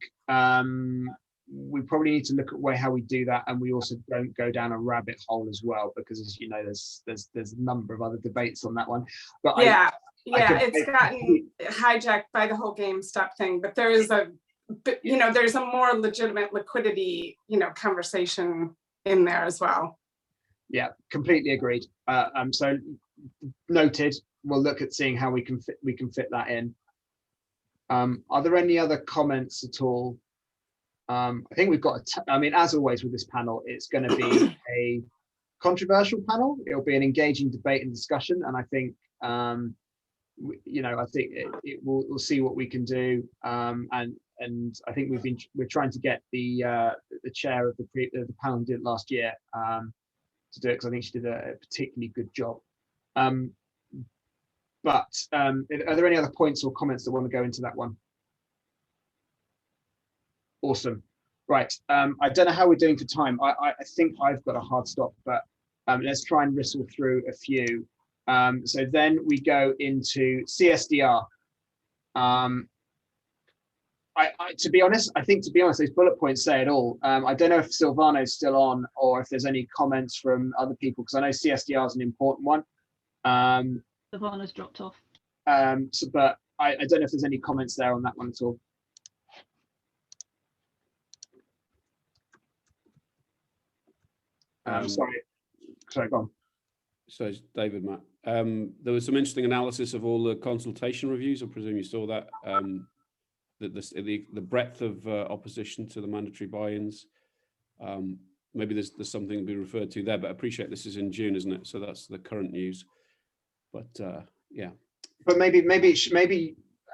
we probably need to look at how we do that, and we also don't go down a rabbit hole as well, because as you know, there's a number of other debates on that one. But it's gotten hijacked by the whole GameStop thing, but there is there's a more legitimate liquidity conversation in there as well. Yeah, completely agreed. So noted. We'll look at seeing how we can fit that in. Are there any other comments at all? I think we've got as always with this panel, it's going to be a controversial panel. It'll be an engaging debate and discussion, and I think I think we'll see what we can do. And I think we're trying to get the chair of the panel who did it last year to do it, because I think she did a particularly good job. But are there any other points or comments that want to go into that one? Awesome. Right. I don't know how we're doing for time. I think I've got a hard stop, but let's try and wrestle through a few. So then we go into CSDR. To be honest, those bullet points say it all. I don't know if Silvano's still on, or if there's any comments from other people, because I know CSDR is an important one. Silvano's dropped off. But I don't know if there's any comments there on that one at all. Sorry, go on. So it's David, Matt. There was some interesting analysis of all the consultation reviews. I presume you saw that. The breadth of opposition to the mandatory buy-ins. Maybe there's something to be referred to there, but I appreciate this is in June, isn't it? So that's the current news. But yeah. But maybe,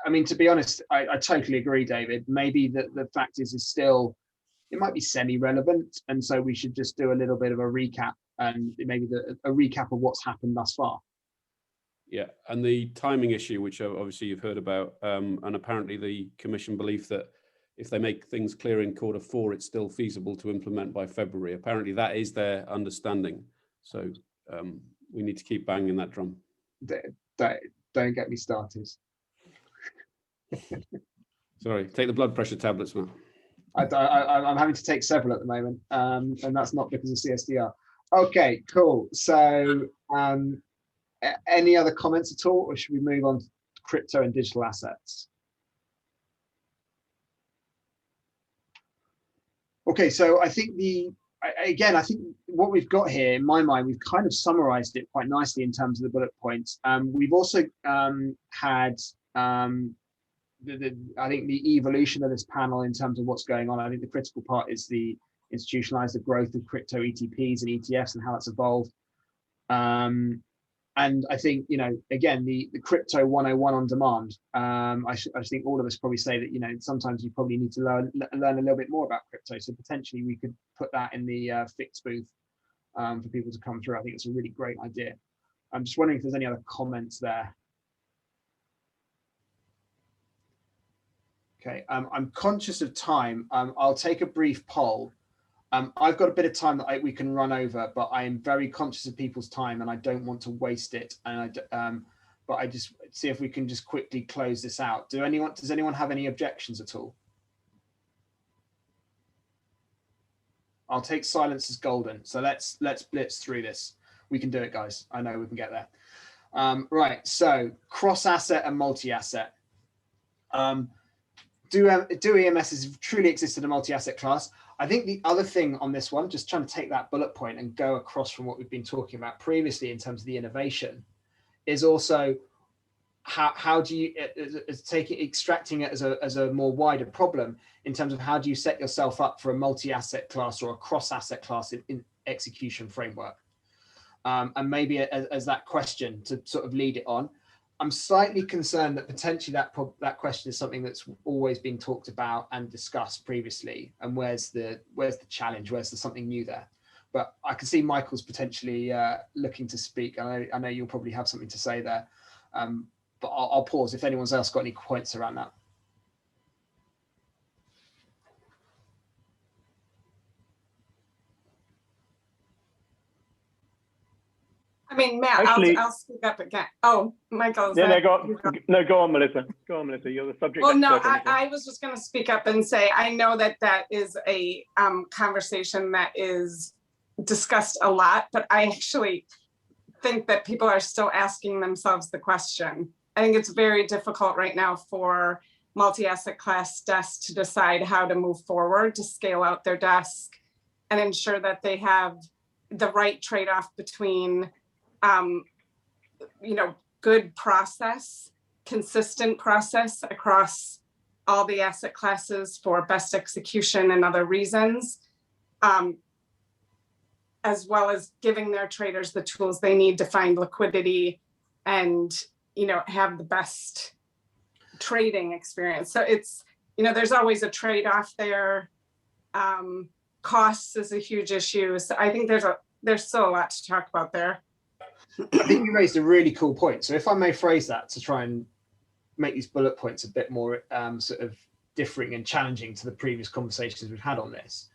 I mean, to be honest, I totally agree, David. Maybe the fact is still, it might be semi-relevant, and so we should just do a little bit of a recap, and maybe a recap of what's happened thus far. Yeah, and the timing issue, which obviously you've heard about, and apparently the Commission belief that if they make things clear in Q4, it's still feasible to implement by February. Apparently that is their understanding. So we need to keep banging that drum. Don't get me started. Sorry, take the blood pressure tablets, man. I'm having to take several at the moment, and that's not because of CSDR. Okay, cool. So any other comments at all, or should we move on to crypto and digital assets? Okay, so I think I think what we've got here, in my mind, we've kind of summarized it quite nicely in terms of the bullet points. We've also had I think the evolution of this panel in terms of what's going on. I think the critical part is the institutionalize the growth of crypto ETPs and ETFs and how it's evolved. And I think, again, the crypto 101 on demand. I think all of us probably say that, sometimes you probably need to learn a little bit more about crypto. So potentially we could put that in the fix booth for people to come through. I think it's a really great idea. I'm just wondering if there's any other comments there. Okay, I'm conscious of time. I'll take a brief poll. I've got a bit of time that we can run over, but I am very conscious of people's time and I don't want to waste it. And but I just see if we can just quickly close this out. Does anyone have any objections at all? I'll take silence as golden. So let's blitz through this. We can do it, guys. I know we can get there. Right. So cross-asset and multi-asset. Do EMSs truly exist in a multi-asset class? I think the other thing on this one, just trying to take that bullet point and go across from what we've been talking about previously in terms of the innovation, is also how do you extracting it as a more wider problem in terms of how do you set yourself up for a multi-asset class or a cross-asset class in execution framework? And maybe as that question to sort of lead it on, I'm slightly concerned that potentially that question is something that's always been talked about and discussed previously. And where's the challenge? Where's the something new there? But I can see Michael's potentially looking to speak. I know you'll probably have something to say there. But I'll pause if anyone's else got any points around that. I mean, Matt, Actually, I'll speak up again. Oh, Michael. Yeah, go on, Melissa. Go on, Melissa. You're the subject. Well, no, I was just going to speak up and say I know that is a conversation that is discussed a lot, but I actually think that people are still asking themselves the question. I think it's very difficult right now for multi-asset class desks to decide how to move forward, to scale out their desk and ensure that they have the right trade-off between, good process, consistent process across all the asset classes for best execution and other reasons, as well as giving their traders the tools they need to find liquidity and have the best trading experience. So it's, there's always a trade-off there. Costs is a huge issue. So I think there's still a lot to talk about there. I think you raised a really cool point. So if I may phrase that to try and make these bullet points a bit more sort of differing and challenging to the previous conversations we've had on this,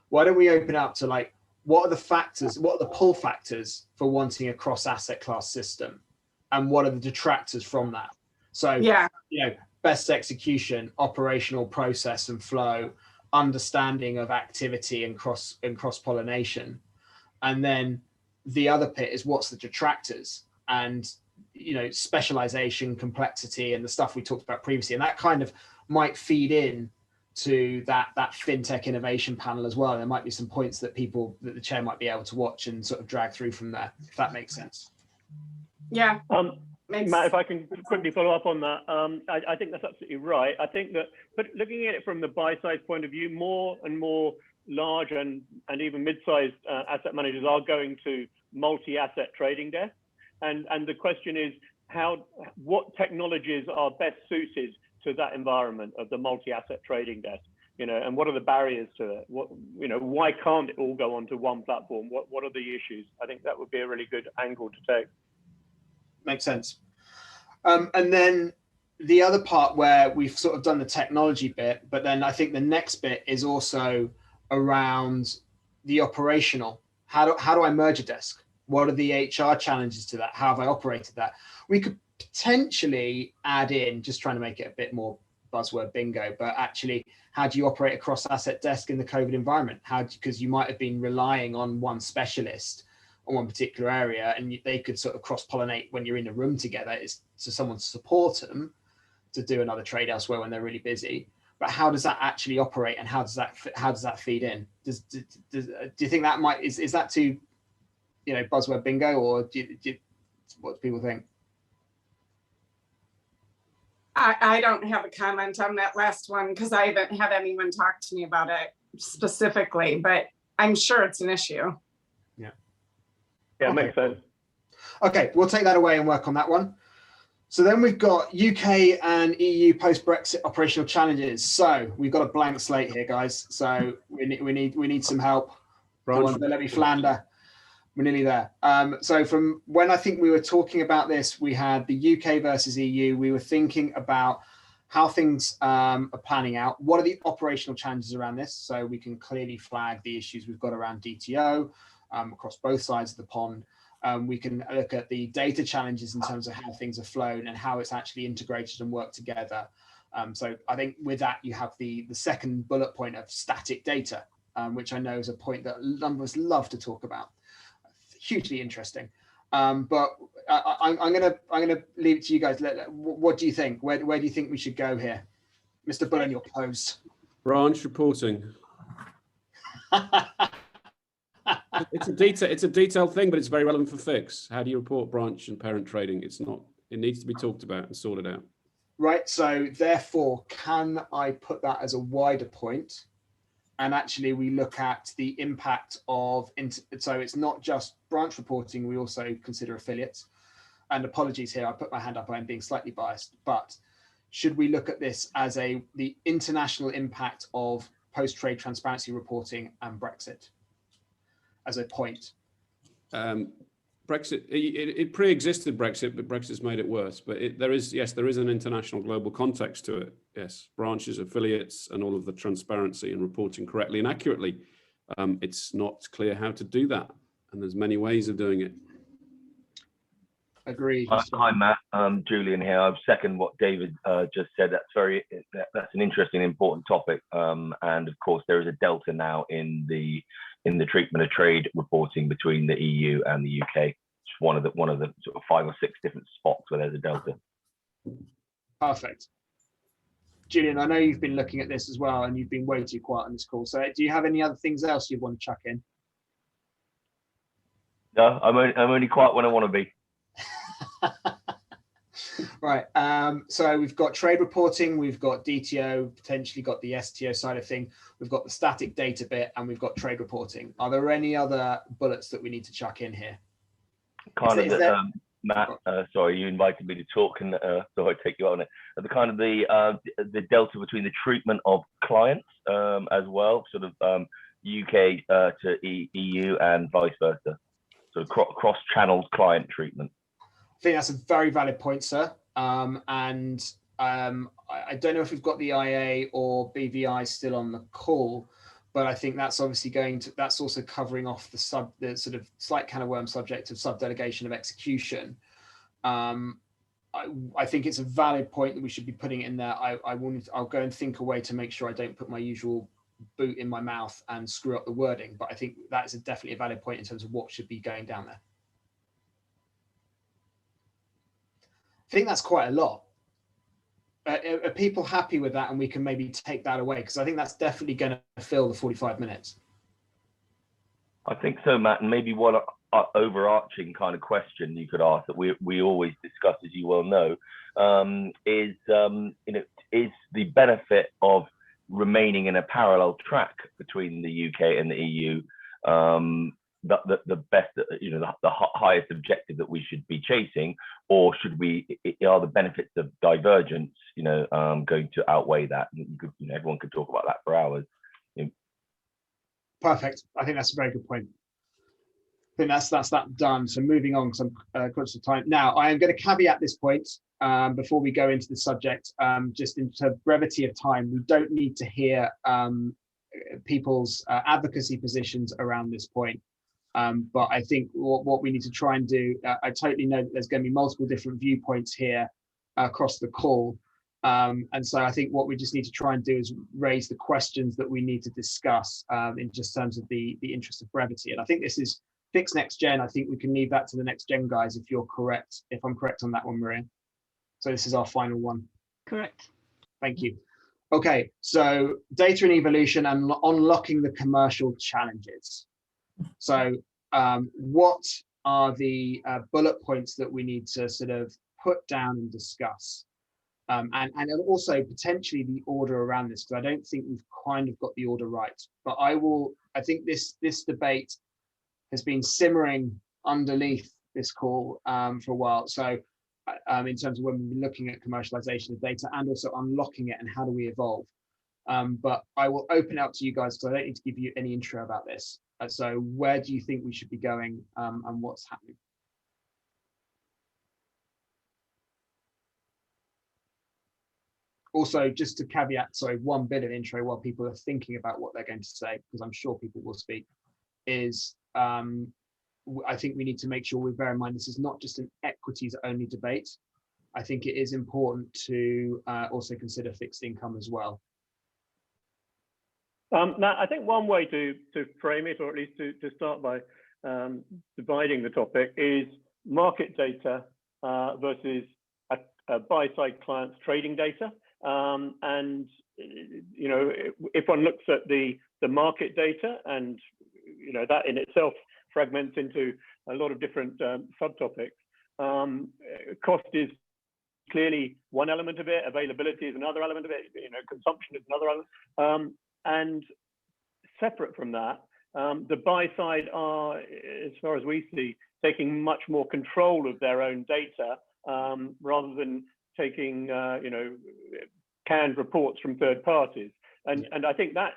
why don't we open up to like, what are the factors, what are the pull factors for wanting a cross asset class system? And what are the detractors from that? So, best execution, operational process and flow, understanding of activity and cross-pollination. And then the other pit is what's the detractors and, specialization, complexity, and the stuff we talked about previously. And that kind of might feed in to that fintech innovation panel as well. There might be some points that the chair might be able to watch and sort of drag through from there, if that makes sense. Yeah. Matt, if I can quickly follow up on that, I think that's absolutely right. I think that, but looking at it from the buy side point of view, more and more large and even mid-sized asset managers are going to multi-asset trading desks. And the question is, what technologies are best suited to that environment of the multi-asset trading desk? And what are the barriers to it? Why can't it all go onto one platform? What are the issues? I think that would be a really good angle to take. Makes sense. And then the other part where we've sort of done the technology bit, but then I think the next bit is also around the operational. How do I merge a desk? What are the HR challenges to that? How have I operated that? We could potentially add in, just trying to make it a bit more buzzword bingo, but actually, how do you operate a cross-asset desk in the COVID environment? Because you might have been relying on one specialist on one particular area, and they could sort of cross-pollinate when you're in a room together, is to someone to support them to do another trade elsewhere when they're really busy. But how does that actually operate, and how does that feed in? Do you think that is that too, buzzword bingo, or what do people think? I don't have a comment on that last one because I haven't had anyone talk to me about it specifically, but I'm sure it's an issue. Yeah, okay. Makes sense. Okay, we'll take that away and work on that one. So then we've got UK and EU post-Brexit operational challenges. So we've got a blank slate here, guys. So we need some help. Let me flander. We're nearly there. So from when I think we were talking about this, we had the UK versus EU. We were thinking about how things are planning out. What are the operational challenges around this? So we can clearly flag the issues we've got around DTO across both sides of the pond. We can look at the data challenges in terms of how things are flown and how it's actually integrated and worked together. So I think with that, you have the second bullet point of static data, which I know is a point that a number of us love to talk about. Hugely interesting. But I'm gonna leave it to you guys. What do you think? Where do you think we should go here? Mr. Bullen, you're posed. Branch reporting. It's a detailed thing, but it's very relevant for FIX. How do you report branch and parent trading? It's It needs to be talked about and sorted out. Right. So therefore, can I put that as a wider point? And actually, we look at the impact of, so it's not just branch reporting, we also consider affiliates. And apologies here, I put my hand up, I'm being slightly biased, but should we look at this as the international impact of post-trade transparency reporting and Brexit as a point? Brexit, it pre-existed Brexit, but Brexit's made it worse. But there is an international global context to it. Yes, branches, affiliates, and all of the transparency and reporting correctly and accurately. It's not clear how to do that, and there's many ways of doing it. Agreed. Hi, Matt. Julian here. I second what David just said. That's an interesting, important topic. And of course, there is a delta now in the treatment of trade reporting between the EU and the UK. It's one of the sort of 5 or 6 different spots where there's a delta. Perfect. Julian, I know you've been looking at this as well, and you've been way too quiet on this call. So, do you have any other things else you want to chuck in? No, I'm only quiet when I want to be. Right. So we've got trade reporting, we've got DTO, potentially got the STO side of thing, we've got the static data bit, and we've got trade reporting. Are there any other bullets that we need to chuck in here? Matt, sorry, you invited me to talk, and so I take you on it. The kind of the delta between the treatment of clients as well, sort of UK to EU and vice versa, so cross-channeled client treatment. I think that's a very valid point, sir. I don't know if we've got the IA or BVI still on the call, but I think that's obviously that's also covering off the sort of slight can of worm subject of subdelegation of execution. I think it's a valid point that we should be putting it in there. I'll go and think a way to make sure I don't put my usual boot in my mouth and screw up the wording, but I think that is definitely a valid point in terms of what should be going down there. I think that's quite a lot. Are people happy with that, and we can maybe take that away? Because I think that's definitely going to fill the 45 minutes. I think so, Matt. And maybe one overarching kind of question you could ask that we always discuss, as you well know, is the benefit of remaining in a parallel track between the UK and the EU the best, the highest objective that we should be chasing, or are the benefits of divergence, going to outweigh that? Everyone could talk about that for hours. Perfect. I think that's a very good point. I think that's that done. So moving on, because I'm conscious of time. Now, I am going to caveat this point before we go into the subject, just into brevity of time. We don't need to hear people's advocacy positions around this point. But I think what we need to try and do, I totally know that there's going to be multiple different viewpoints here across the call. And so I think what we just need to try and do is raise the questions that we need to discuss in just terms of the interest of brevity. And I think this is Fix Next Gen. I think we can leave that to the Next Gen guys if you're correct, if I'm correct on that one, Maria. So this is our final one. Correct. Thank you. Okay, so data and evolution and unlocking the commercial challenges. So what are the bullet points that we need to sort of put down and discuss? And also potentially the order around this, because I don't think we've kind of got the order right. But I think this debate has been simmering underneath this call for a while. So in terms of when we've been looking at commercialization of data and also unlocking it and how do we evolve. But I will open out to you guys because I don't need to give you any intro about this. So where do you think we should be going and what's happening? Also, just to caveat, sorry, one bit of intro while people are thinking about what they're going to say, because I'm sure people will speak, is I think we need to make sure we bear in mind this is not just an equities only debate. I think it is important to also consider fixed income as well. Now, I think one way to frame it, or at least to start by dividing the topic, is market data versus a buy-side client's trading data. And if one looks at the market data, and that in itself fragments into a lot of different subtopics, Cost is clearly one element of it. Availability is another element of it. Consumption is another element. And separate from that, the buy side are, as far as we see, taking much more control of their own data rather than taking, canned reports from third parties. And I think that,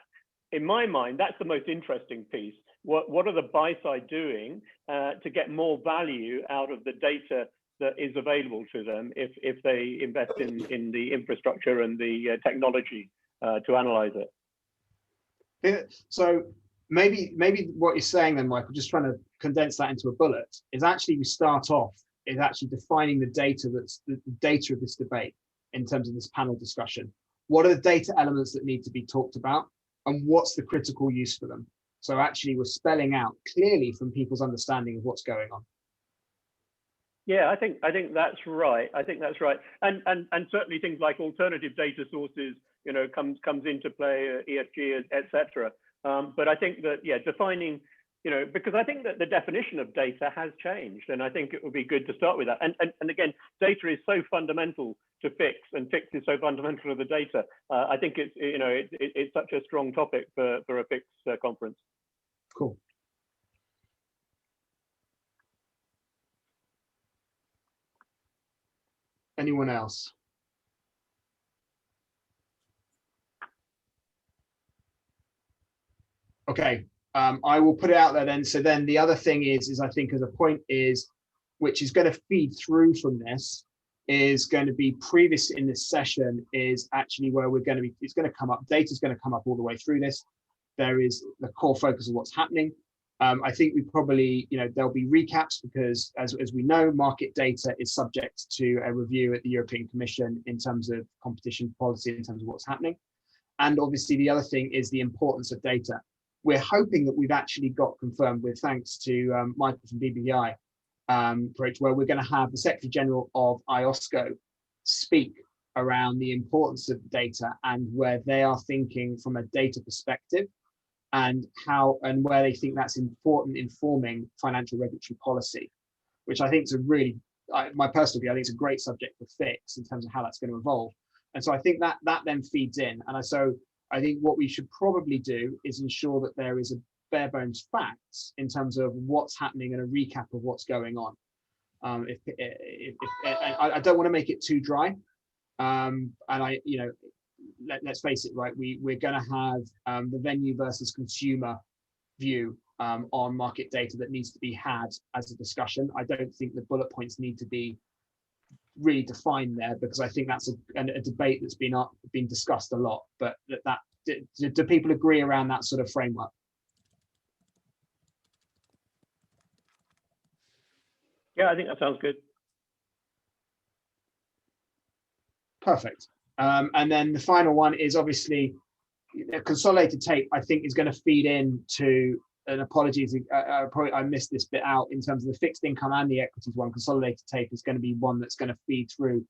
in my mind, that's the most interesting piece. What are the buy side doing to get more value out of the data that is available to them if they invest in the infrastructure and the technology to analyze it? Yeah, so maybe what you're saying then, Michael, just trying to condense that into a bullet, is actually we start off is actually defining the data that's the data of this debate in terms of this panel discussion. What are the data elements that need to be talked about, and what's the critical use for them? So actually we're spelling out clearly from people's understanding of what's going on. Yeah, I think that's right. I think that's right. And certainly things like alternative data sources, comes into play, ESG, etc. But I think that, defining, because I think that the definition of data has changed, and I think it would be good to start with that. And again, data is so fundamental to FIX, and FIX is so fundamental to the data. I think it's such a strong topic for a FIX conference. Cool. Anyone else? Okay, I will put it out there then. So then the other thing is I think as a point is, which is going to feed through from this, is going to be previous in this session is actually where we're going to be, it's going to come up, data is going to come up all the way through this. There is the core focus of what's happening. I think we probably, there'll be recaps because as we know, market data is subject to a review at the European Commission in terms of competition policy, in terms of what's happening. And obviously the other thing is the importance of data. We're hoping that we've actually got confirmed with thanks to Michael from BBI, where we're going to have the Secretary General of IOSCO speak around the importance of data and where they are thinking from a data perspective, and how and where they think that's important informing financial regulatory policy, which I think is a really, my personal view, I think it's a great subject for FIX in terms of how that's going to evolve. And so I think that then feeds in. And so I think what we should probably do is ensure that there is a bare bones facts in terms of what's happening and a recap of what's going on. I don't want to make it too dry. And let's face it, right? We're going to have the venue versus consumer view on market data that needs to be had as a discussion. I don't think the bullet points need to be really defined there, because I think that's a debate that's been discussed a lot. But do people agree around that sort of framework? Yeah, I think that sounds good. Perfect. And then the final one is obviously a consolidated tape, I think is going to feed into, and apologies, I missed this bit out in terms of the fixed income and the equities one. Consolidated tape is going to be one that's going to feed through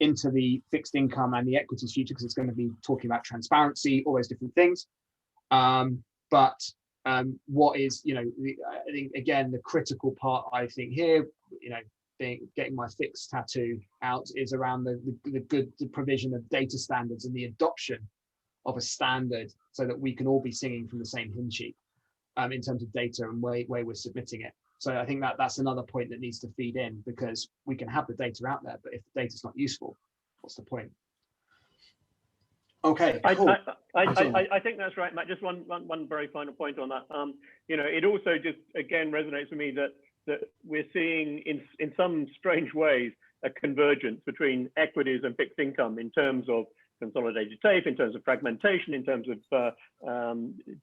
into the fixed income and the equities future, because it's going to be talking about transparency, all those different things. But what is, I think, again, the critical part, I think here, getting my FIX tattoo out, is around the provision of data standards and the adoption of a standard so that we can all be singing from the same hymn sheet in terms of data and way we're submitting it. So I think that's another point that needs to feed in, because we can have the data out there, but if the data's not useful, what's the point? Okay, cool. I think that's right, Matt. Just one very final point on that. It also just again resonates with me that we're seeing in some strange ways a convergence between equities and fixed income in terms of consolidated tape, in terms of fragmentation, in terms of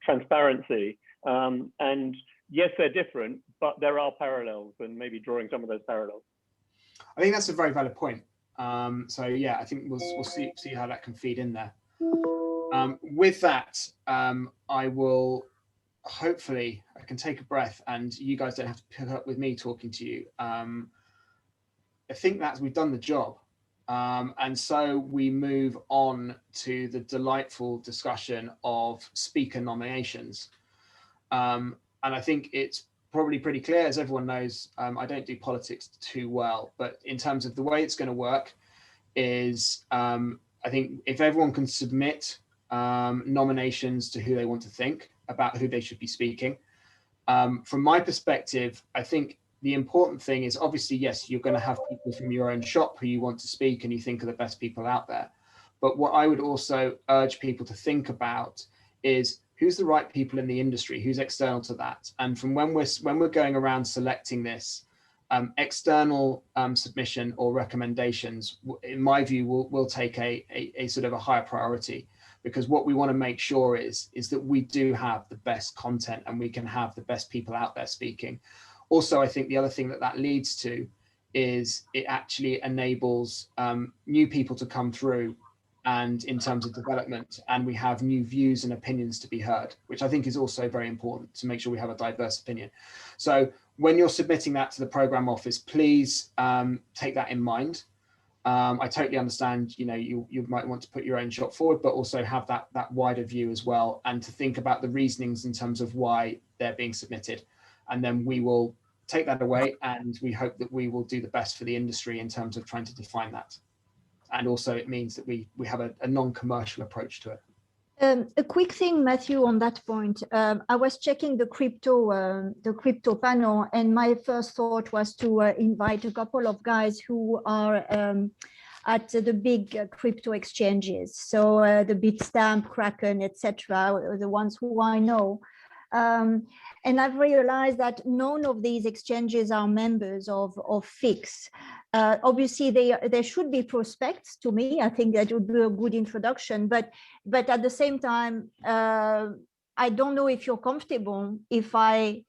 transparency. And yes, they're different, but there are parallels, and maybe drawing some of those parallels. I think that's a very valid point. So yeah, I think we'll see how that can feed in there. With that, I will hopefully I can take a breath and you guys don't have to pick up with me talking to you. I think we've done the job. And so we move on to the delightful discussion of speaker nominations. And I think it's probably pretty clear, as everyone knows, I don't do politics too well, but in terms of the way it's going to work is I think if everyone can submit nominations to who they want to think about who they should be speaking. From my perspective, I think the important thing is obviously, yes, you're going to have people from your own shop who you want to speak and you think are the best people out there. But what I would also urge people to think about is who's the right people in the industry, who's external to that. And from when we're going around selecting this, external submission or recommendations, in my view, will take a sort of a higher priority, because what we want to make sure is that we do have the best content and we can have the best people out there speaking. Also, I think the other thing that leads to is it actually enables new people to come through, and in terms of development, and we have new views and opinions to be heard, which I think is also very important to make sure we have a diverse opinion. So when you're submitting that to the program office, please take that in mind. I totally understand, you might want to put your own shot forward, but also have that wider view as well, and to think about the reasonings in terms of why they're being submitted. And then we will take that away, and we hope that we will do the best for the industry in terms of trying to define that. And also it means that we have a non-commercial approach to it. A quick thing, Matthew, on that point. I was checking the crypto panel, and my first thought was to invite a couple of guys who are at the big crypto exchanges. So the Bitstamp, Kraken, etc., the ones who I know. And I've realized that none of these exchanges are members of FIX. Obviously, there should be prospects to me. I think that would be a good introduction. But at the same time, I don't know if you're comfortable if I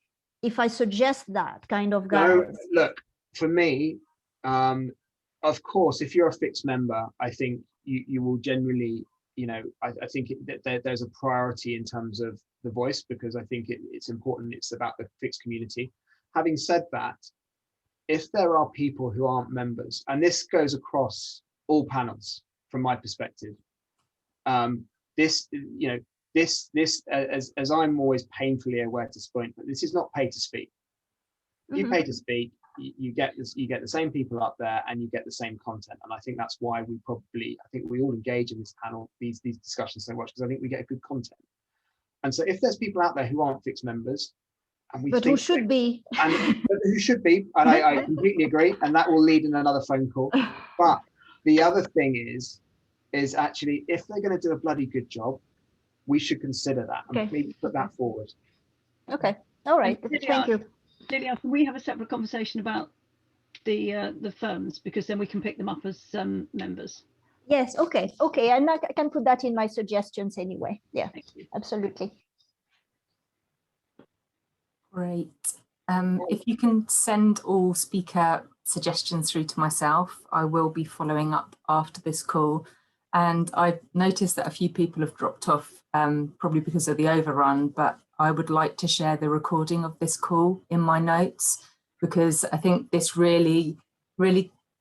suggest that kind of guys. No, look, for me, of course, if you're a FIX member, I think you will generally, I think there's a priority in terms of the voice, because I think it's important. It's about the FIX community. Having said that, if there are people who aren't members, and this goes across all panels from my perspective, as I'm always painfully aware to this point, but this is not pay to speak. You pay to speak, you get the same people up there, and you get the same content. And I think that's why we all engage in this panel, these discussions so much, because I think we get good content. And so if there's people out there who aren't FIX members, and who should be, and I completely agree, and that will lead in another phone call. But the other thing is actually, if they're going to do a bloody good job, we should consider that and maybe put that forward. Okay, all right, thank you. Lilia, can we have a separate conversation about the firms, because then we can pick them up as members? Yes, okay, and I can put that in my suggestions anyway. Yeah, absolutely. Great. If you can send all speaker suggestions through to myself, I will be following up after this call. And I've noticed that a few people have dropped off, probably because of the overrun, but I would like to share the recording of this call in my notes, because I think this really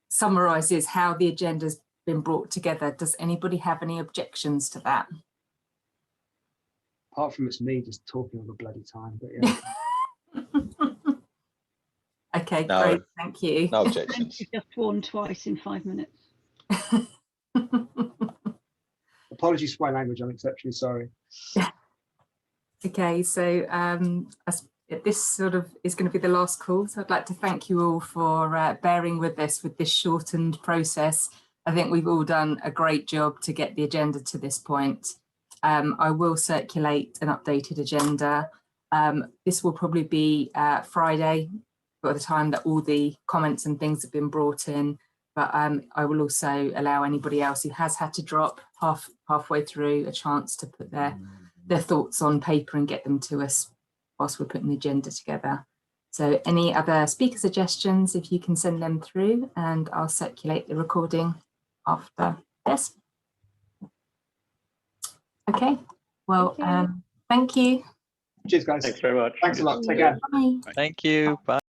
summarises how the agenda's been brought together. Does anybody have any objections to that? Apart from it's me just talking all the bloody time, but yeah. Okay, no, great, thank you. No objections. You've just sworn twice in 5 minutes. Apologies for my language, I'm exceptionally sorry. Okay, so this sort of is going to be the last call, so I'd like to thank you all for bearing with us with this shortened process. I think we've all done a great job to get the agenda to this point. I will circulate an updated agenda. This will probably be Friday by the time that all the comments and things have been brought in, but I will also allow anybody else who has had to drop halfway through a chance to put their thoughts on paper and get them to us whilst we're putting the agenda together. So any other speaker suggestions, if you can send them through, and I'll circulate the recording after this. Okay, well, thank you. Cheers, guys. Thanks very much. Thanks a lot. Take care. Bye. Thank you. Bye.